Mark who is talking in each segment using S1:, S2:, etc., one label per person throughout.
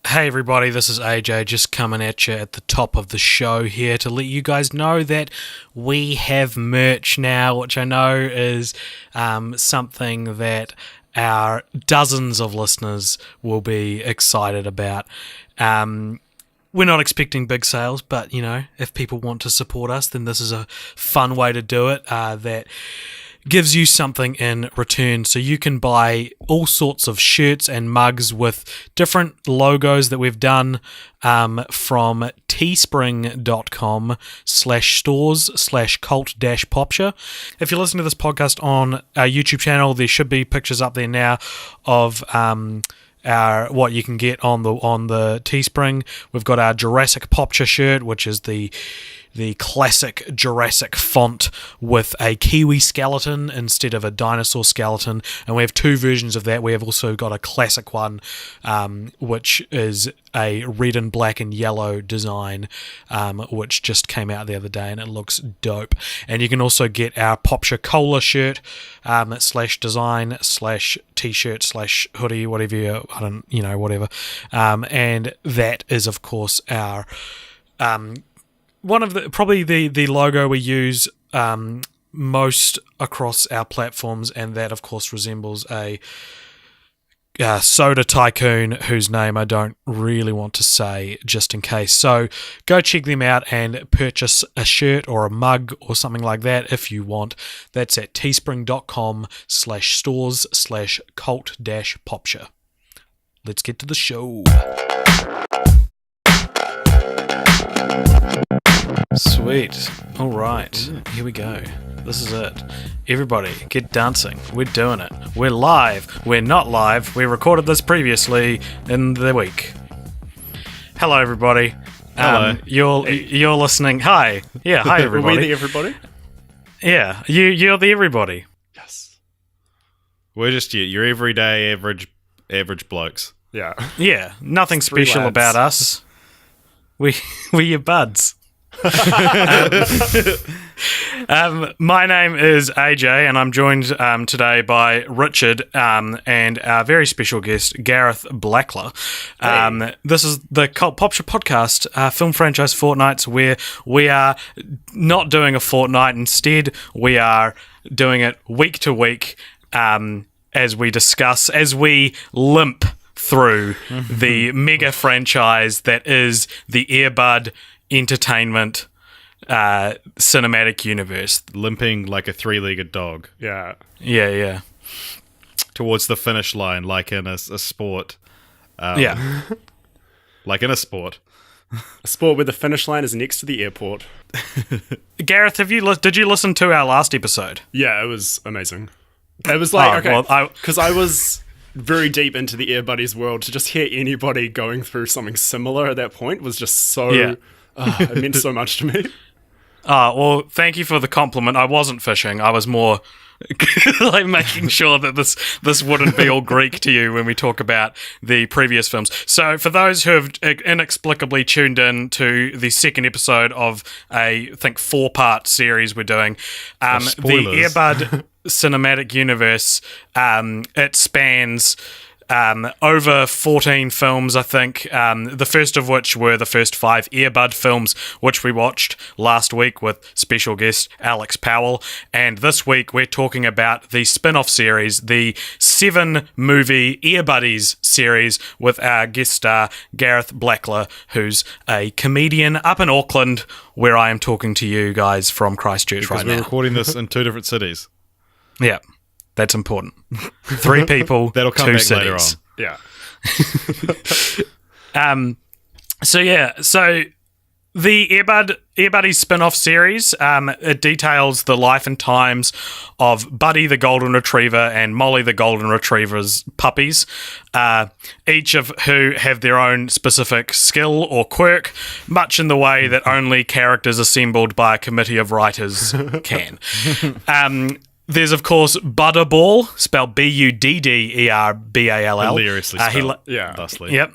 S1: Hey everybody, this is AJ just coming at you at the top of the show here to let you guys know that we have merch now, which I know is something that our dozens of listeners will be excited about. We're not expecting big sales, but you know, if people want to support us, then this is a fun way to do it that gives you something in return. So you can buy all sorts of shirts and mugs with different logos that we've done from teespring.com/stores/cult-popture. If you're listening to this podcast on our YouTube channel, there should be pictures up there now of our what you can get on the Teespring. We've got our Jurassic Popture shirt, which is the classic Jurassic font with a kiwi skeleton instead of a dinosaur skeleton, and we have two versions of that. We have also got a classic one, which is a red and black and yellow design, which just came out the other day, and it looks dope. And you can also get our Popture Cola shirt, /design/t-shirt/hoodie, whatever whatever. And that is, of course, our one of the logo we use most across our platforms, and that of course resembles a soda tycoon whose name I don't really want to say just in case. So go check them out and purchase a shirt or a mug or something like that if you want. That's at teespring.com/stores/cult-popture. Let's get to the show. Sweet. All right. Here we go. This is it. Everybody, get dancing. We're doing it. We're live. We're not live. We recorded this previously in the week. Hello, everybody.
S2: Hello.
S1: You're listening. Hi. Yeah. Hi, everybody.
S2: Are we the everybody?
S1: Yeah. You're the everybody.
S2: Yes.
S3: We're just your everyday average blokes.
S2: Yeah.
S1: Yeah. Nothing special
S2: lads.
S1: about us. We're your buds. My name is AJ, and I'm joined today by Richard and our very special guest, Gareth Blackler.
S2: Hey.
S1: This is the Cult Popture podcast, film franchise Fortnights, where we are not doing a fortnight. Instead, we are doing it week to week as we limp through the mega franchise that is the Earbud Entertainment cinematic universe.
S3: Limping like a three-legged dog
S2: Yeah.
S1: Yeah.
S3: towards the finish line, like in a sport.
S1: Yeah.
S3: Like in a sport.
S2: A sport where the finish line is next to the airport.
S1: Gareth, did you listen to our last episode?
S2: Yeah, it was amazing. It was like,
S1: Oh, well,
S2: because I was very deep into the Air Buddies world. To just hear anybody going through something similar at that point was just so...
S1: Yeah.
S2: It meant so much to me.
S1: Well, thank you for the compliment. I wasn't fishing. I was more like making sure that this wouldn't be all Greek to you when we talk about the previous films. So for those who have inexplicably tuned in to the second episode of I think 4-part series we're doing, the
S3: spoilers.
S1: Earbud cinematic universe, it spans over 14 films, I think, the first of which were the first 5 Earbud films, which we watched last week with special guest Alex Powell. And this week we're talking about the spin-off series, the 7-movie Earbuddies series with our guest star Gareth Blackler, who's a comedian up in Auckland, where I am talking to you guys from Christchurch
S3: Because
S1: right
S3: we're
S1: now.
S3: recording this in 2 different cities.
S1: Yeah. That's important. 3 people,
S3: That'll come
S1: 2
S3: back
S1: cities.
S3: later on.
S2: Yeah.
S1: So the Earbuddies spin-off series, it details the life and times of Buddy the Golden Retriever and Molly the Golden Retriever's puppies, each of who have their own specific skill or quirk, much in the way that only characters assembled by a committee of writers can. There's, of course, Butterball, spelled Budderball.
S3: Hilariously spelled, thusly.
S1: Yep.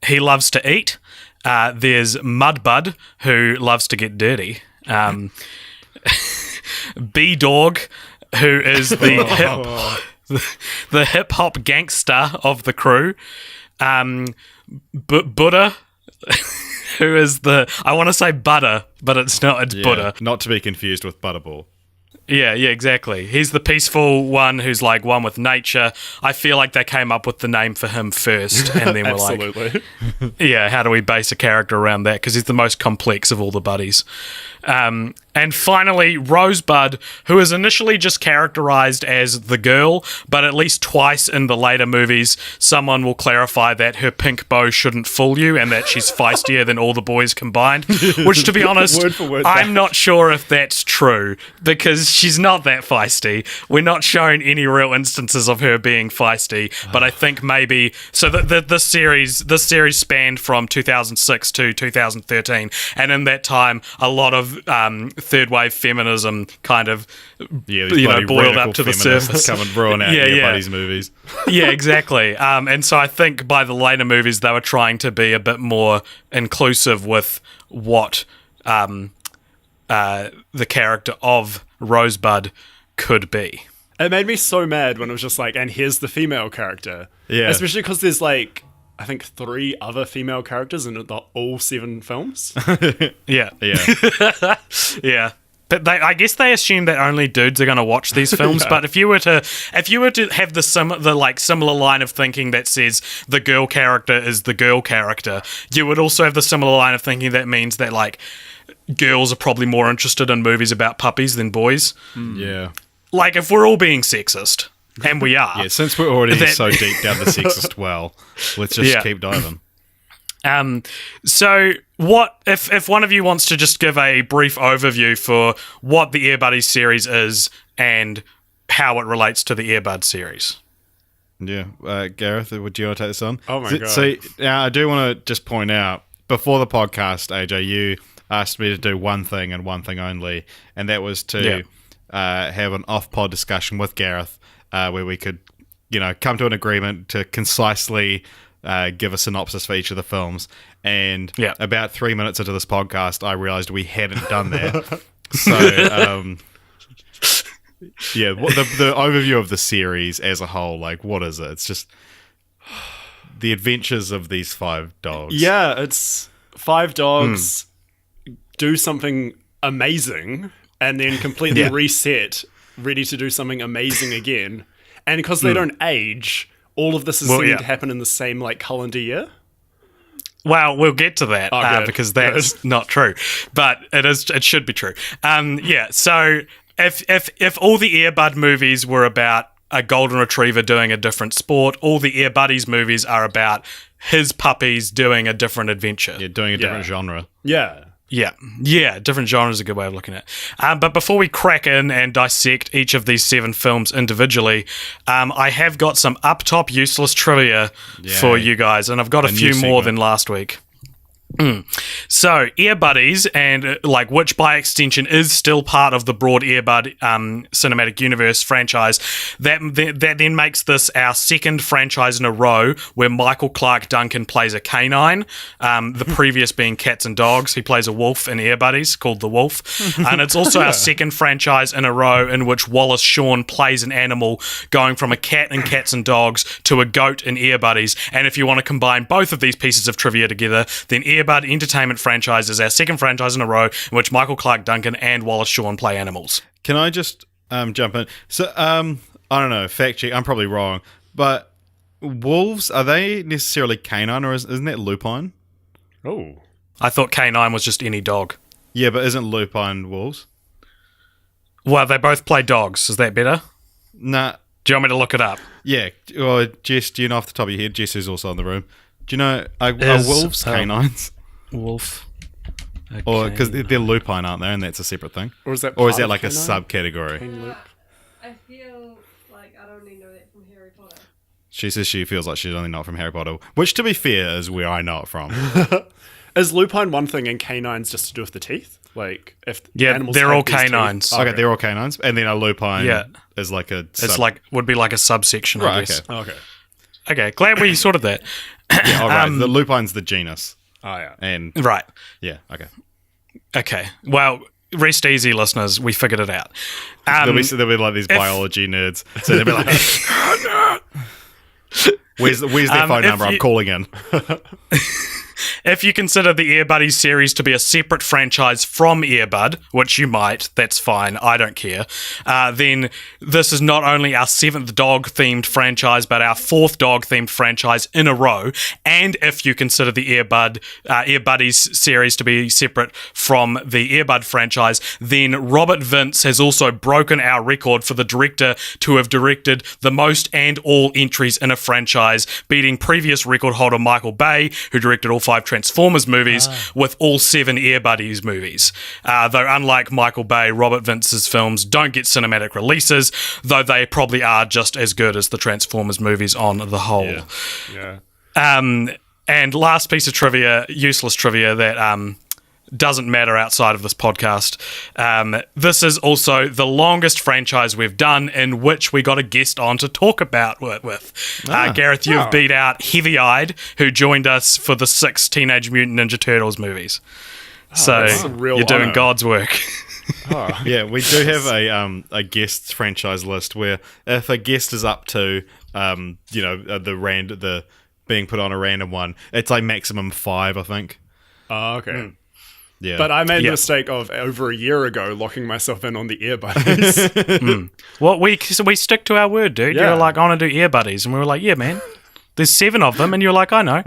S1: He loves to eat. There's Mudbud, who loves to get dirty. B-Dog, who is the hip hop gangster of the crew. Buddha, who is I want to say Butter, but it's not. It's Buddha.
S3: Not to be confused with Butterball.
S1: Yeah, exactly. He's the peaceful one who's like one with nature. I feel like they came up with the name for him first, and then we're
S2: Absolutely.
S1: like, yeah, how do we base a character around that? Because he's the most complex of all the buddies. And finally, Rosebud, who is initially just characterized as the girl, but at least twice in the later movies, someone will clarify that her pink bow shouldn't fool you and that she's feistier than all the boys combined. Which, to be honest,
S2: Word for word
S1: I'm not sure if that's true, because she's not that feisty. We're not shown any real instances of her being feisty, but I think maybe... So this series spanned from 2006 to 2013, and in that time, a lot of third wave feminism kind of boiled up to the surface.
S3: Come and ruin out your buddies' movies.
S1: Yeah, exactly. And so I think by the later movies they were trying to be a bit more inclusive with what the character of Rosebud could be.
S2: It made me so mad when it was just like, and here's the female character.
S3: Yeah.
S2: Especially because there's like, I think 3 other female characters in all 7 films.
S1: Yeah.
S3: Yeah.
S1: Yeah. But I guess they assume that only dudes are going to watch these films.
S2: Yeah.
S1: But if you were to have the similar line of thinking that says the girl character is the girl character, you would also have the similar line of thinking that means that like girls are probably more interested in movies about puppies than boys.
S3: Yeah.
S1: Like if we're all being sexist, and we are.
S3: Yeah, since we're already so deep down the sexist well, let's just keep diving.
S1: So what if one of you wants to just give a brief overview for what the Ear Buddies series is and how it relates to the Earbud series?
S3: Yeah, Gareth, would you want to take this on?
S2: Oh my God.
S3: So now I do want to just point out, before the podcast, AJ, you asked me to do one thing and one thing only, and that was to have an off-pod discussion with Gareth where we could, come to an agreement to concisely give a synopsis for each of the films. And about 3 minutes into this podcast, I realized we hadn't done that. So, the overview of the series as a whole, like, what is it? It's just the adventures of these 5 dogs.
S2: Yeah, it's 5 dogs do something amazing and then completely reset, ready to do something amazing again. And because they don't age, all of this is seeming to happen in the same like calendar year.
S1: Well, we'll get to that because that's
S2: Good.
S1: not true, but it should be true. So if all the Earbud movies were about a golden retriever doing a different sport, all the Ear Buddies movies are about his puppies doing a different adventure.
S3: Yeah, doing a different genre.
S2: Yeah.
S1: Yeah, different genres is a good way of looking at it. But before we crack in and dissect each of these 7 films individually, I have got some up-top useless trivia for you guys, and I've got a few more than last week. So, Ear Buddies, and which by extension is still part of the broad Earbud cinematic universe franchise, that then makes this our second franchise in a row where Michael Clarke Duncan plays a canine, the previous being Cats and Dogs. He plays a wolf in Ear Buddies called the Wolf, and it's also our second franchise in a row in which Wallace Shawn plays an animal, going from a cat in Cats and Dogs to a goat in Ear Buddies. And if you want to combine both of these pieces of trivia together, then Earbud Entertainment franchise is our second franchise in a row in which Michael Clarke Duncan and Wallace Shawn play animals.
S3: Can I just jump in? So, I don't know, fact check, I'm probably wrong, but wolves, are they necessarily canine, or isn't that lupine?
S2: Oh.
S1: I thought canine was just any dog.
S3: Yeah, but isn't lupine wolves?
S1: Well, they both play dogs. Is that better?
S3: Nah.
S1: Do you want me to look it up?
S3: Yeah. Well, Jess, do you know off the top of your head? Jess is also in the room. Do you know, are wolves canines?
S1: Wolf. Okay.
S3: Or because they're lupine, aren't they? And that's a separate thing.
S2: Or is that
S3: like a subcategory?
S4: I feel like I only know that from Harry Potter.
S3: She says she feels like she's only know it from Harry Potter, which, to be fair, is where I know it from.
S2: Is lupine one thing and canines just to do with the teeth? Like if animals
S1: they're
S2: have
S1: all
S2: these
S1: canines.
S2: teeth?
S3: Okay, they're all canines, and then a lupine is like a.
S1: It's would be like a subsection. I guess.
S2: Okay.
S1: Okay. Glad we sorted that.
S3: Yeah, all right. The lupine's the genus.
S2: Oh yeah.
S3: And
S1: Right.
S3: yeah, okay.
S1: Okay. Well, rest easy, listeners. We figured it out.
S3: There'll be like these biology nerds, so they'll be like, Where's their phone number? I'm calling in.
S1: If you consider the Ear Buddies series to be a separate franchise from Ear Bud, which you might, that's fine, I don't care, then this is not only our 7th dog-themed franchise, but our 4th dog-themed franchise in a row. And if you consider the Ear Buddies series to be separate from the Ear Bud franchise, then Robert Vince has also broken our record for the director to have directed the most and all entries in a franchise, beating previous record holder Michael Bay, who directed all 5 Transformers movies, with all 7 Ear Buddies movies. Though unlike Michael Bay, Robert Vince's films don't get cinematic releases, though they probably are just as good as the Transformers movies on the whole.
S2: Yeah.
S1: And last piece of trivia, useless trivia that doesn't matter outside of this podcast. This is also the longest franchise we've done in which we got a guest on to talk about with. Gareth, you've beat out Heavy Eyed, who joined us for the 6 Teenage Mutant Ninja Turtles movies. So you're doing God's work.
S3: Yeah, we do have a guests franchise list where if a guest is up to the being put on a random one, it's like maximum 5, I think.
S2: Oh, okay.
S3: Yeah.
S2: But I made the mistake of over a year ago locking myself in on the Ear Buddies.
S1: Well, we stick to our word, dude.
S2: Yeah.
S1: You're like, I want to do Ear Buddies. And we were like, yeah, man. There's 7 of them. And you're like, I know.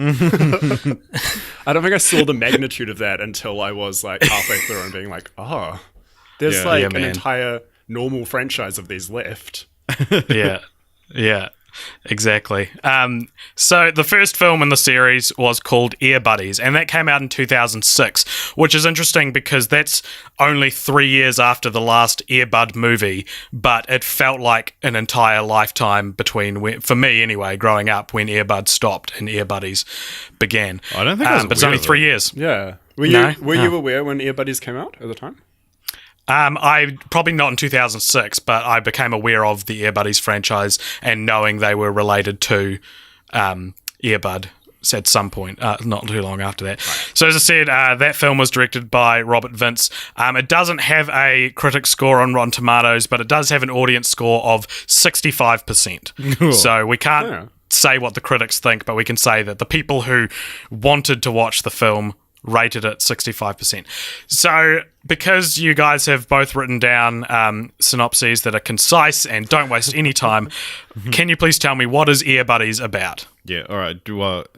S2: I don't think I saw the magnitude of that until I was like halfway through and being like, oh, there's an entire normal franchise of these left.
S1: Yeah. Exactly. So the first film in the series was called Ear Buddies, and that came out in 2006, which is interesting because that's only 3 years after the last Ear Bud movie, but it felt like an entire lifetime between, for me anyway, growing up when Ear Bud stopped and Ear Buddies began.
S3: I don't think
S1: but it's only 3 years.
S2: Yeah. Were you aware when Ear Buddies came out at the time?
S1: I probably not in 2006, but I became aware of the Ear Buddies franchise and knowing they were related to Ear Bud at some point, not too long after that. Right. So as I said, that film was directed by Robert Vince. It doesn't have a critic score on Rotten Tomatoes, but it does have an audience score of 65%. Cool. So we can't say what the critics think, but we can say that the people who wanted to watch the film rated it 65%. So because you guys have both written down synopses that are concise and don't waste any time, can you please tell me what is Ear Buddies about?
S3: Yeah, all right.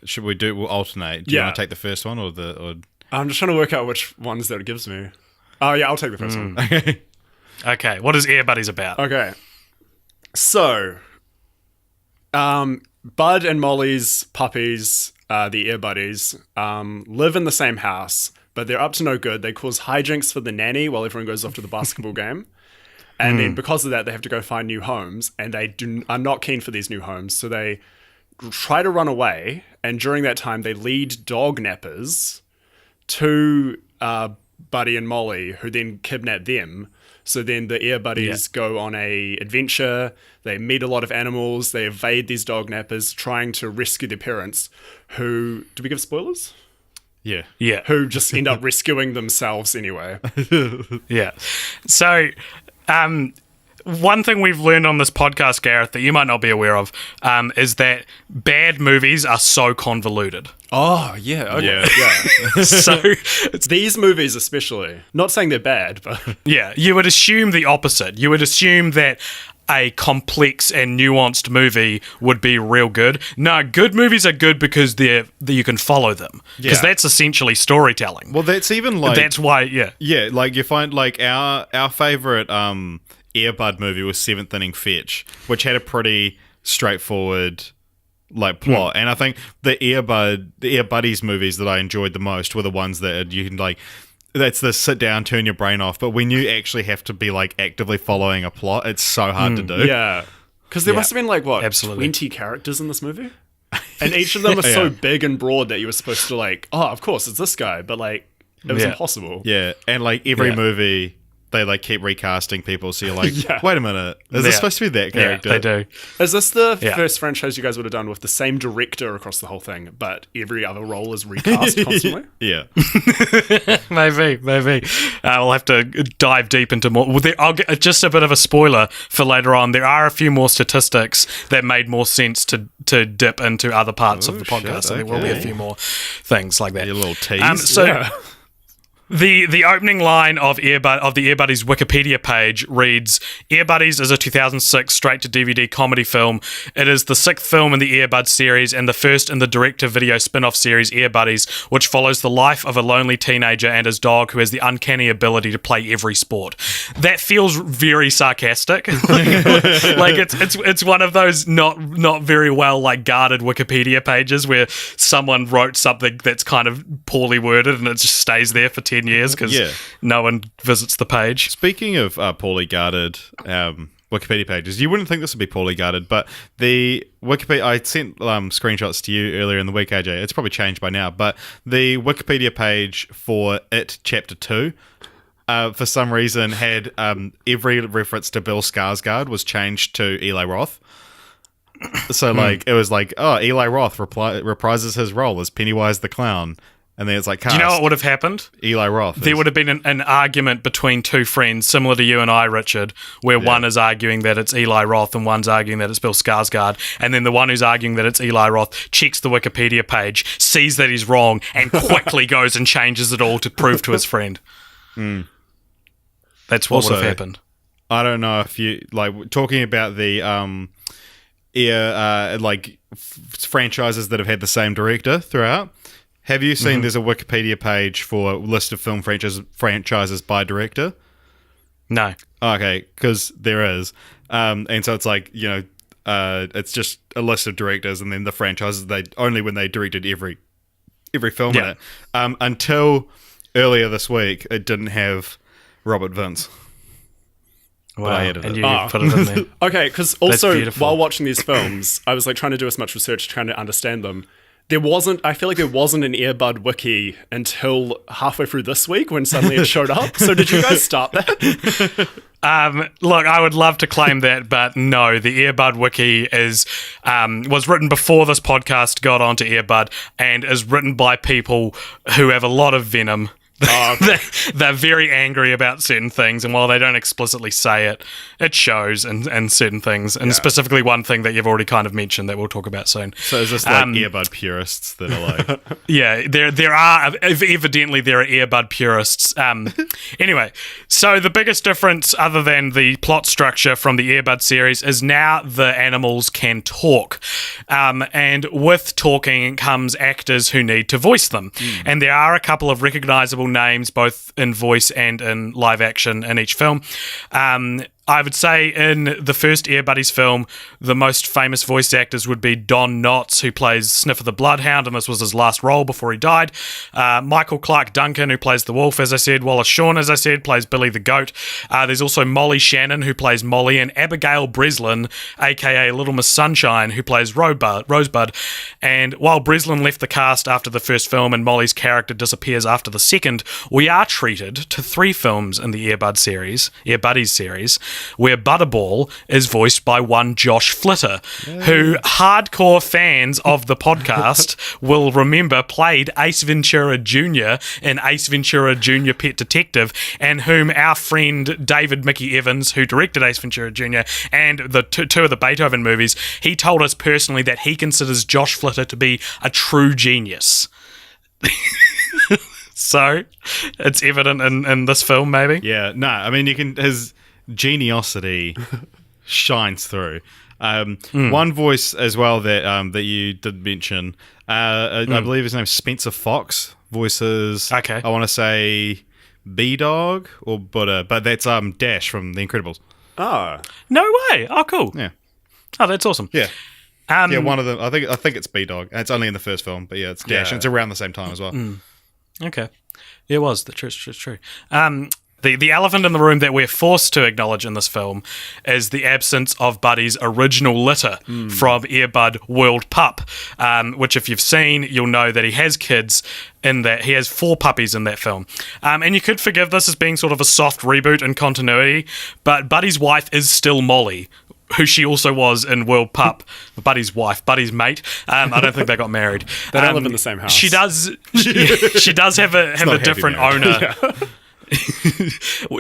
S3: Should we do? We'll alternate. Do you want to take the first one or the?
S2: I'm just trying to work out which ones that it gives me. Oh yeah, I'll take the first one.
S1: Okay, what is Ear Buddies about?
S2: Okay, so, Bud and Molly's puppies, the Ear Buddies, live in the same house, but they're up to no good. They cause hijinks for the nanny while everyone goes off to the basketball game. And then because of that, they have to go find new homes, and they are not keen for these new homes. So they try to run away, and during that time, they lead dog nappers to Buddy and Molly, who then kidnap them. So then the Ear Buddies go on a adventure. They meet a lot of animals. They evade these dog nappers, trying to rescue their parents, who... Do we give spoilers?
S3: Yeah.
S2: Who just end up rescuing themselves anyway.
S1: Yeah. So... one thing we've learned on this podcast, Gareth, that you might not be aware of, is that bad movies are so convoluted.
S2: Oh, yeah. Okay.
S3: Yeah.
S1: So
S2: it's these movies especially. Not saying they're bad, but...
S1: Yeah, you would assume the opposite. You would assume that a complex and nuanced movie would be real good. No, good movies are good because you can follow them. Because that's essentially storytelling.
S3: Well, that's even like...
S1: That's why,
S3: Yeah, like you find like our favourite Ear Bud movie was Seventh Inning Fetch, which had a pretty straightforward like plot. And I think the Ear Buddies movies that I enjoyed the most were the ones that you can like... That's the sit down, turn your brain off. But when you actually have to be like actively following a plot, it's so hard to do.
S2: Yeah. Because there must have been like, what, 20 characters in this movie? And each of them are so big and broad that you were supposed to like, oh, of course, it's this guy. But like, it was impossible.
S3: Yeah. And like every movie they like keep recasting people, so you're like,
S2: Yeah.
S3: wait a minute, is this supposed to be that character?
S1: Yeah, they do.
S2: Is this the first franchise you guys would have done with the same director across the whole thing, but every other role is recast constantly?
S3: Yeah.
S1: Maybe. We'll have to dive deep into more. I'll get just a bit of a spoiler for later on. There are a few more statistics that made more sense to dip into other parts of the podcast. So there will be a few more things like that.
S3: Your little tease.
S1: The opening line of the Ear Buddies Wikipedia page reads, Ear Buddies is a 2006 straight-to-DVD comedy film. It is the 6th film in the Ear Bud series and the first in the direct-to-video spin-off series Ear Buddies, which follows the life of a lonely teenager and his dog who has the uncanny ability to play every sport. That feels very sarcastic. Like it's one of those not very well like guarded Wikipedia pages where someone wrote something that's kind of poorly worded and it just stays there for 10 years because no one visits the page.
S3: Speaking of poorly guarded Wikipedia pages, you wouldn't think this would be poorly guarded, but the Wikipedia, I sent screenshots to you earlier in the week, AJ. It's probably changed by now, but the Wikipedia page for It Chapter 2 for some reason had every reference to Bill Skarsgård was changed to Eli Roth. So like it was like, oh, Eli Roth reprises his role as Pennywise the Clown. And then it's like, cast.
S1: Do you know what would have happened?
S3: Eli Roth.
S1: There would have been an argument between two friends, similar to you and I, Richard, where one is arguing that it's Eli Roth and one's arguing that it's Bill Skarsgård. And then the one who's arguing that it's Eli Roth checks the Wikipedia page, sees that he's wrong, and quickly goes and changes it all to prove to his friend. That's what would have happened.
S3: I don't know if you, like, talking about the franchises that have had the same director throughout. Have you seen there's a Wikipedia page for a list of film franchises by director?
S1: No.
S3: Okay, because there is. And so it's like, you know, it's just a list of directors and then the franchises, they only when they directed every film in it. Until earlier this week, it didn't have Robert Vince.
S1: Wow.
S3: But I added
S1: and
S3: it.
S1: you put it in there.
S2: Okay, because also
S1: beautiful.
S2: while watching these films, I was like trying to do as much research trying to understand them. I feel like there wasn't an Ear Bud wiki until halfway through this week when suddenly it showed up. So did you guys start that?
S1: Look, I would love to claim that, but no, the Ear Bud wiki was written before this podcast got onto Ear Bud and is written by people who have a lot of venom. They're very angry about certain things, and while they don't explicitly say it, it shows in certain things, and specifically one thing that you've already kind of mentioned that we'll talk about soon.
S3: So is this like earbud purists that are like...
S1: Yeah, there are, evidently there are earbud purists. Anyway, so the biggest difference other than the plot structure from the Earbud series is now the animals can talk. And with talking comes actors who need to voice them. And there are a couple of recognisable names both in voice and in live action in each film. I would say in the first Ear Buddies film, the most famous voice actors would be Don Knotts, who plays Sniffer the Bloodhound, and this was his last role before he died. Michael Clark Duncan, who plays the wolf, as I said. Wallace Shawn, as I said, plays Billy the goat. There's also Molly Shannon, who plays Molly, and Abigail Breslin, aka Little Miss Sunshine, who plays Rosebud. And while Breslin left the cast after the first film and Molly's character disappears after the second, we are treated to 3 films in the Ear Buddies series, where Butterball is voiced by one Josh Flitter, who hardcore fans of the podcast will remember played Ace Ventura Jr. in Ace Ventura Jr. Pet Detective, and whom our friend David Mickey Evans, who directed Ace Ventura Jr. and the two of the Beethoven movies, he told us personally that he considers Josh Flitter to be a true genius. So, it's evident in this film, maybe?
S3: Yeah, no, I mean, his geniosity shines through. One voice as well that you did mention, I believe his name's Spencer Fox, voices, I want to say B-Dog or Buddha, but that's Dash from The Incredibles.
S2: Oh.
S1: No way. Oh, cool.
S3: Yeah.
S1: Oh, that's awesome.
S3: Yeah. Yeah, one of them. I think it's B-Dog. It's only in the first film, but yeah, it's Dash. Yeah. It's around the same time as well.
S1: Okay. Yeah, it was. That's true. The elephant in the room that we're forced to acknowledge in this film is the absence of Buddy's original litter from Airbud World Pup, which if you've seen, you'll know that he has kids in that. He has 4 puppies in that film. And you could forgive this as being sort of a soft reboot in continuity, but Buddy's wife is still Molly, who she also was in World Pup. Buddy's wife, Buddy's mate. I don't think they got married.
S2: They don't live in the same house.
S1: She does. She does have a different owner.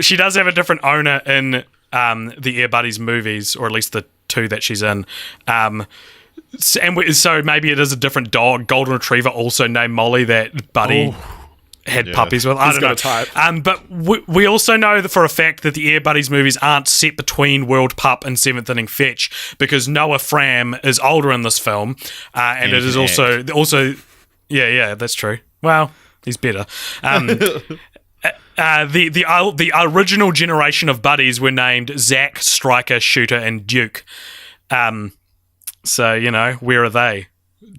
S1: She does have a different owner in the Air Buddies movies, or at least the 2 that she's in. So maybe it is a different dog, golden retriever, also named Molly, that Buddy had puppies with. I don't know.
S2: Type.
S1: But we also know that for a fact that the Air Buddies movies aren't set between World Pup and Seventh Inning Fetch, because Noah Fram is older in this film, and it is also yeah, that's true. Well, he's better. The original generation of buddies were named Zach, Striker, Shooter, and Duke. So, where are they?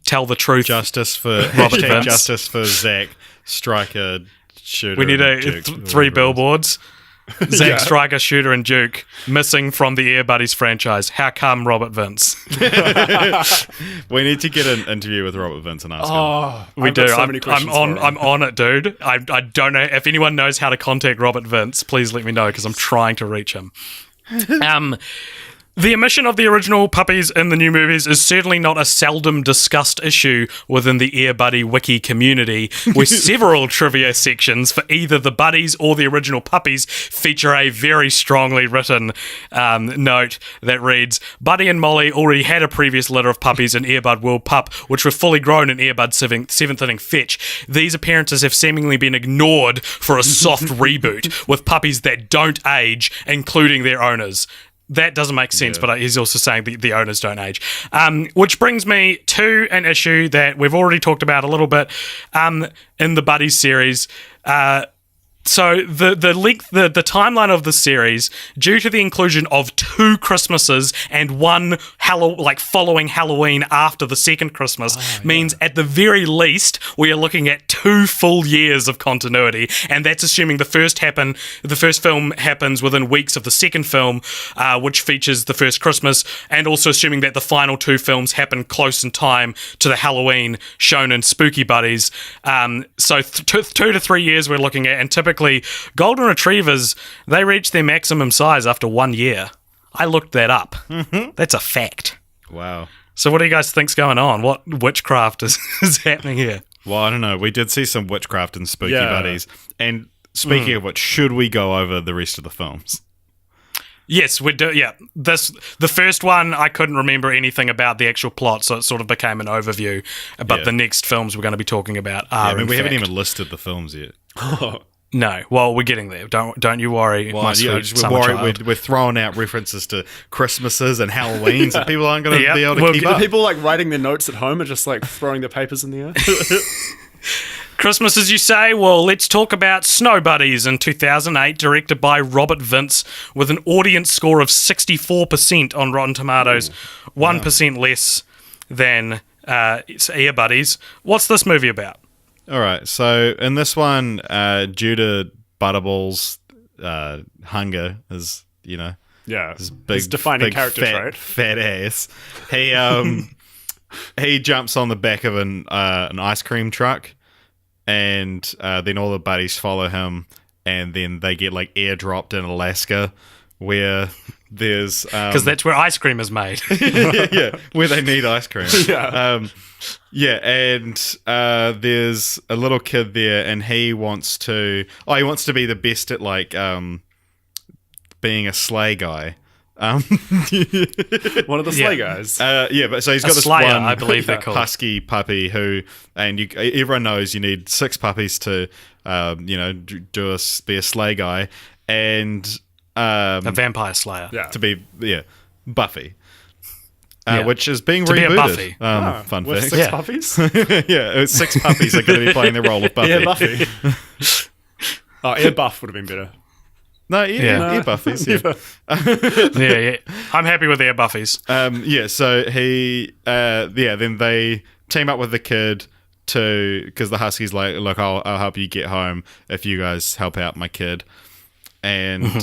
S1: Tell the truth.
S3: Justice for
S1: Robert Vince.
S3: Justice for Zach, Striker, Shooter.
S1: We need
S3: and Duke,
S1: 3 billboards. Zach, Striker, Shooter, and Duke missing from the Air Buddies franchise. How come, Robert Vince?
S3: We need to get an interview with Robert Vince and ask him.
S1: We do.
S2: So many questions for him.
S1: I'm on it, dude. I don't know if anyone knows how to contact Robert Vince. Please let me know, because I'm trying to reach him. The omission of the original puppies in the new movies is certainly not a seldom discussed issue within the Air Buddy wiki community, where several trivia sections for either the buddies or the original puppies feature a very strongly written note that reads, Buddy and Molly already had a previous litter of puppies in Airbud World Pup, which were fully grown in Airbud Seventh Inning Fetch. These appearances have seemingly been ignored for a soft reboot, with puppies that don't age, including their owners. That doesn't make sense, but he's also saying the owners don't age. Which brings me to an issue that we've already talked about a little bit in the Buddies series. So the timeline of the series, due to the inclusion of 2 Christmases and one following Halloween after the second Christmas, means at the very least we are looking at 2 full years of continuity, and that's assuming the first film happens within weeks of the second film, which features the first Christmas, and also assuming that the final 2 films happen close in time to the Halloween shown in Spooky Buddies. So 2 to 3 years we're looking at, and typically golden retrievers, they reach their maximum size after 1 year. I looked that up. That's a fact.
S3: Wow.
S1: So what do you guys think's going on? What witchcraft is happening here?
S3: Well, I don't know. We did see some witchcraft in Spooky Buddies. And speaking of which, should we go over the rest of the films?
S1: Yes, we do. Yeah, the first one I couldn't remember anything about the actual plot, so it sort of became an overview. But the next films we're going to be talking about are.
S3: we haven't even listed the films yet.
S1: No, well, we're getting there. Don't you worry.
S3: Well, we're throwing out references to Christmases and Halloweens, and people aren't going to be able to keep up.
S2: People writing their notes at home are just throwing their papers in the air.
S1: Christmas, as you say? Well, let's talk about Snow Buddies in 2008, directed by Robert Vince, with an audience score of 64% on Rotten Tomatoes, 1% less than Air Buddies. What's this movie about?
S3: All right, so in this one, due to Butterball's hunger, his his big,
S2: his defining
S3: big
S2: character trait,
S3: fat ass, he jumps on the back of an ice cream truck, and then all the buddies follow him, and then they get airdropped in Alaska, where there's
S1: because that's where ice cream is made.
S3: Where they need ice cream. And there's a little kid there, and he wants to be the best at being a sleigh guy.
S2: One of the sleigh guys.
S3: But so he's got this
S1: slayer,
S3: one,
S1: I believe they're called,
S3: husky puppy who, and everyone knows you need 6 puppies to, be a sleigh guy, and
S1: a vampire slayer.
S3: To be Buffy. Which is being
S1: to
S3: rebooted.
S1: Be a Buffy.
S3: Fun
S2: with
S3: fact.
S2: 6 puppies?
S3: 6 puppies are going to be playing the role of Buffy.
S2: Air Buffy. Air Buff would have been better.
S3: No, Air Buffies.
S1: I'm happy with Air Buffies.
S3: So he, then they team up with the kid because the husky's like, look, I'll help you get home if you guys help out my kid. and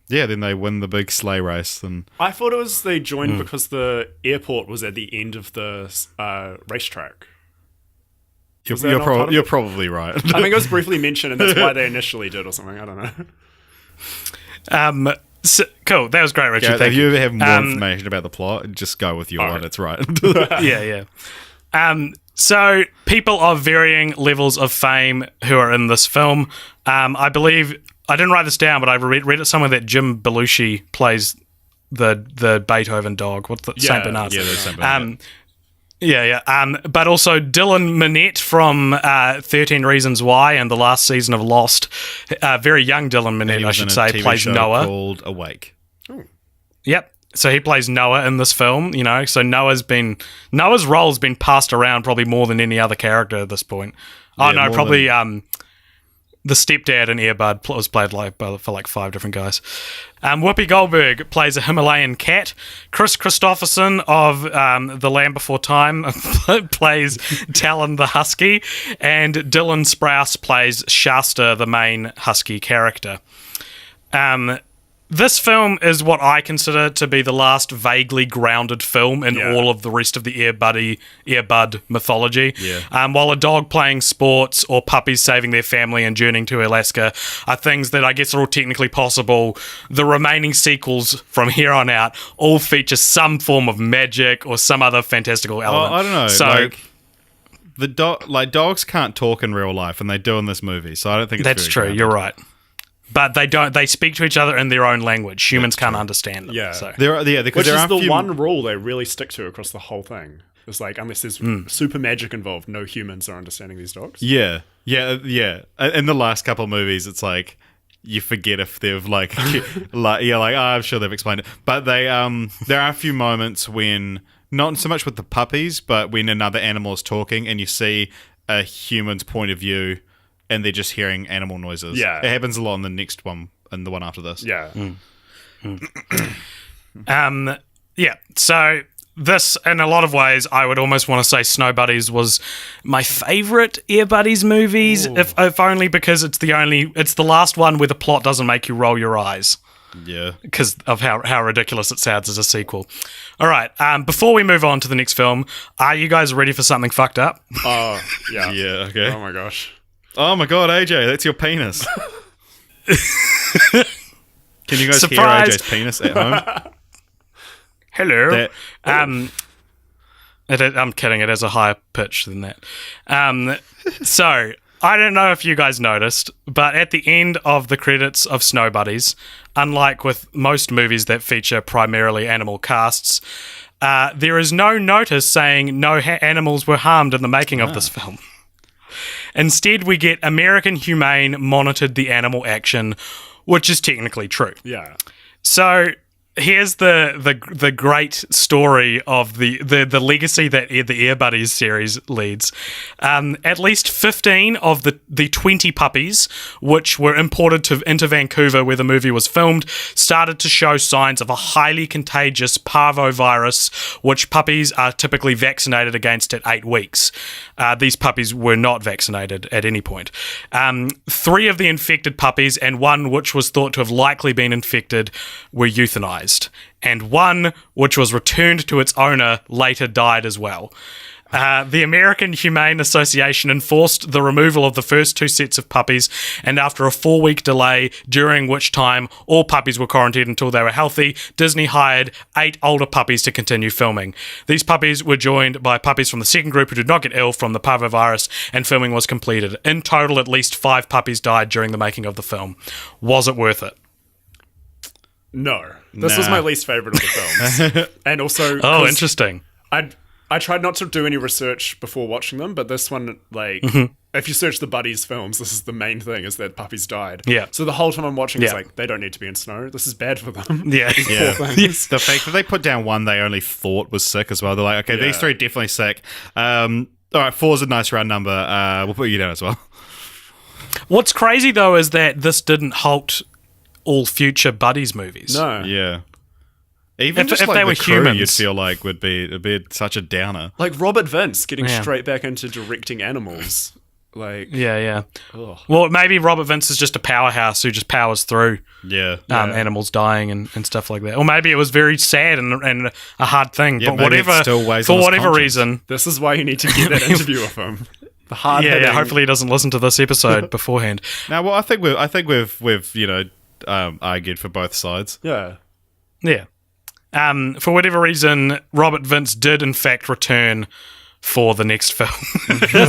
S3: then they win the big sleigh race. And
S2: I thought it was they joined because the airport was at the end of the racetrack.
S3: you're probably right.
S2: I think it was briefly mentioned, and that's why they initially did or something. I don't know.
S1: So, cool. That was great, Richard.
S3: Gareth,
S1: Thank
S3: if
S1: you.
S3: you ever have more information about the plot, just go with your one. It's right.
S1: Yeah. So people of varying levels of fame who are in this film. I believe I didn't write this down, but I read it somewhere that Jim Belushi plays the Beethoven dog. What's the Saint Bernard?
S3: Yeah, Saint Bernard.
S1: But also Dylan Minnette from 13 Reasons Why and the last season of Lost. Very young Dylan Minnette, I should say,
S3: TV
S1: plays
S3: show
S1: Noah.
S3: called Awake.
S1: Yep. So he plays Noah in this film, you know. So Noah's role's been passed around probably more than any other character at this point. Probably the stepdad in Air Bud was played for like 5 different guys. Whoopi Goldberg plays a Himalayan cat. Chris Christopherson of The Land Before Time plays Talon the Husky. And Dylan Sprouse plays Shasta, the main husky character. This film is what I consider to be the last vaguely grounded film in all of the rest of the Air Bud mythology.
S3: Yeah.
S1: While a dog playing sports or puppies saving their family and journeying to Alaska are things that I guess are all technically possible, the remaining sequels from here on out all feature some form of magic or some other fantastical element.
S3: I don't know.
S1: So,
S3: dogs can't talk in real life, and they do in this movie. So I don't think it's
S1: that's
S3: very
S1: true.
S3: grounded.
S1: You're right. But they don't. They speak to each other in their own language. Humans can't understand them.
S2: Yeah.
S1: So.
S2: Which is the one rule they really stick to across the whole thing. It's like, unless there's super magic involved, no humans are understanding these dogs.
S3: Yeah. In the last couple of movies, it's like you forget if they've I'm sure they've explained it. But they there are a few moments when, not so much with the puppies, but when another animal is talking and you see a human's point of view. And they're just hearing animal noises.
S2: Yeah.
S3: It happens a lot in the next one and the one after this.
S2: Yeah.
S1: So this, in a lot of ways, I would almost want to say Snow Buddies was my favourite Air Buddies movies, if only because it's the last one where the plot doesn't make you roll your eyes.
S3: Yeah.
S1: Because of how ridiculous it sounds as a sequel. All right, before we move on to the next film, are you guys ready for something fucked up?
S2: Oh, yeah.
S3: Yeah, okay.
S2: Oh my gosh.
S3: Oh my god, AJ, that's your penis. Can you guys
S1: Surprise.
S3: hear AJ's penis at home?
S1: Hello. I'm kidding. It has a higher pitch than that. So, I don't know if you guys noticed, but at the end of the credits of Snow Buddies, unlike with most movies that feature primarily animal casts, there is no notice saying no animals were harmed in the making of this film. Instead, we get American Humane monitored the animal action, which is technically true.
S2: Yeah.
S1: So here's the great story of the legacy that the Air Buddies series leads. At least 15 of the 20 puppies, which were imported into Vancouver where the movie was filmed, started to show signs of a highly contagious parvovirus, which puppies are typically vaccinated against at 8 weeks. These puppies were not vaccinated at any point. 3 of the infected puppies and 1 which was thought to have likely been infected were euthanized. And 1, which was returned to its owner, later died as well. The American Humane Association enforced the removal of the first 2 sets of puppies, and after a 4-week delay, during which time all puppies were quarantined until they were healthy, Disney hired 8 older puppies to continue filming. These puppies were joined by puppies from the second group who did not get ill from the parvovirus, and filming was completed. In total, at least 5 puppies died during the making of the film. Was it worth it?
S2: No. This was my least favorite of the films. And also...
S1: Oh, interesting.
S2: I tried not to do any research before watching them, but this one, if you search the Buddies films, this is the main thing, is that puppies died.
S1: Yeah.
S2: So the whole time I'm watching, it's like, they don't need to be in snow. This is bad for them.
S1: Yeah.
S3: Yes. The fact that they put down 1 they only thought was sick as well. They're like, okay, these 3 are definitely sick. All right, 4's a nice round number. We'll put you down as well.
S1: What's crazy, though, is that this didn't halt all future Buddies movies.
S2: No.
S3: Yeah. Even
S1: if
S3: just
S1: they were
S3: the crew,
S1: humans,
S3: you'd feel like it'd be such a downer.
S2: Like Robert Vince getting straight back into directing animals. Like,
S1: Yeah.
S2: ugh.
S1: Well, maybe Robert Vince is just a powerhouse who just powers through animals dying and stuff like that. Or maybe it was very sad and a hard thing.
S3: Yeah,
S1: but
S3: maybe it
S1: whatever,
S3: still weighs
S1: for
S3: on his
S1: whatever
S3: conscience.
S1: reason,
S2: This is why you need to get that interview with him. The hard
S1: yeah. Hopefully, he doesn't listen to this episode beforehand.
S3: Now, well, I think we've argued for both sides.
S2: Yeah.
S1: Yeah. For whatever reason, Robert Vince did in fact return for the next film.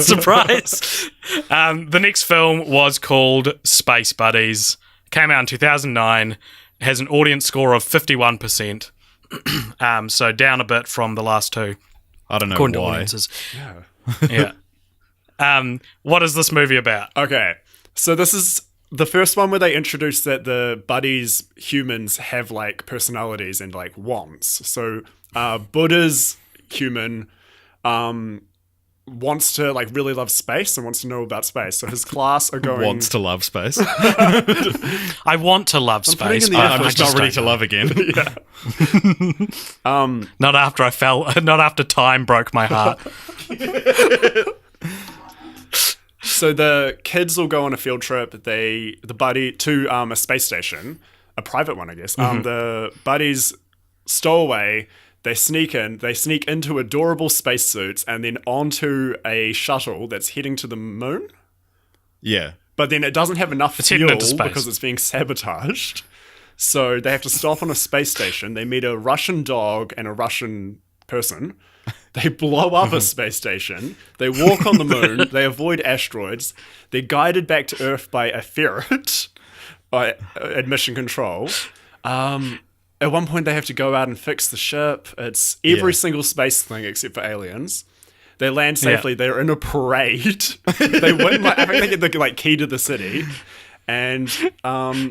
S1: Surprise! The next film was called Space Buddies. Came out in 2009. Has an audience score of 51%. So down a bit from the last two.
S3: I don't know
S1: According to
S3: why.
S1: audiences. Yeah. What is this movie about?
S2: Okay. So this is the first one where they introduced that the buddies humans have like personalities and like wants. So Buddha's human wants to like really love space and wants to know about space. So his class are going
S3: Wants to love space.
S1: I want to love
S2: putting
S1: space.
S2: in the
S1: but
S3: I'm
S2: effort.
S3: just not ready to love again.
S1: Not after I fell. Not after time broke my heart.
S2: So the kids will go on a field trip. The buddy to a space station, a private one, I guess. The buddies stow away. They sneak into adorable spacesuits and then onto a shuttle that's heading to the moon.
S3: Yeah.
S2: But then it doesn't have enough
S1: heading
S2: fuel
S1: into space.
S2: because it's being sabotaged. So they have to stop on a space station. They meet a Russian dog and a Russian person. They blow up a space station. They walk on the moon. They avoid asteroids. They're guided back to Earth by a ferret by admission control. At one point, they have to go out and fix the ship. It's every single space thing except for aliens. They land safely. They're in a parade. They win. I think they get the key to the city. And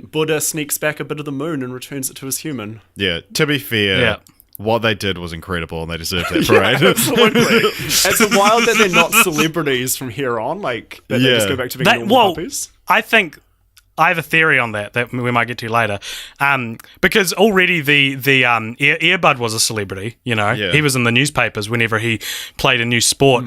S2: Buddha sneaks back a bit of the moon and returns it to his human.
S3: Yeah. To be fair,
S1: Yeah.
S3: what they did was incredible and they deserved that parade.
S2: Absolutely. It's wild that they're not celebrities from here on. Like, that they just go back to being normal puppies.
S1: I think I have a theory on that we might get to later. Because already the Earbud was a celebrity, you know.
S3: Yeah.
S1: He was in the newspapers whenever he played a new sport.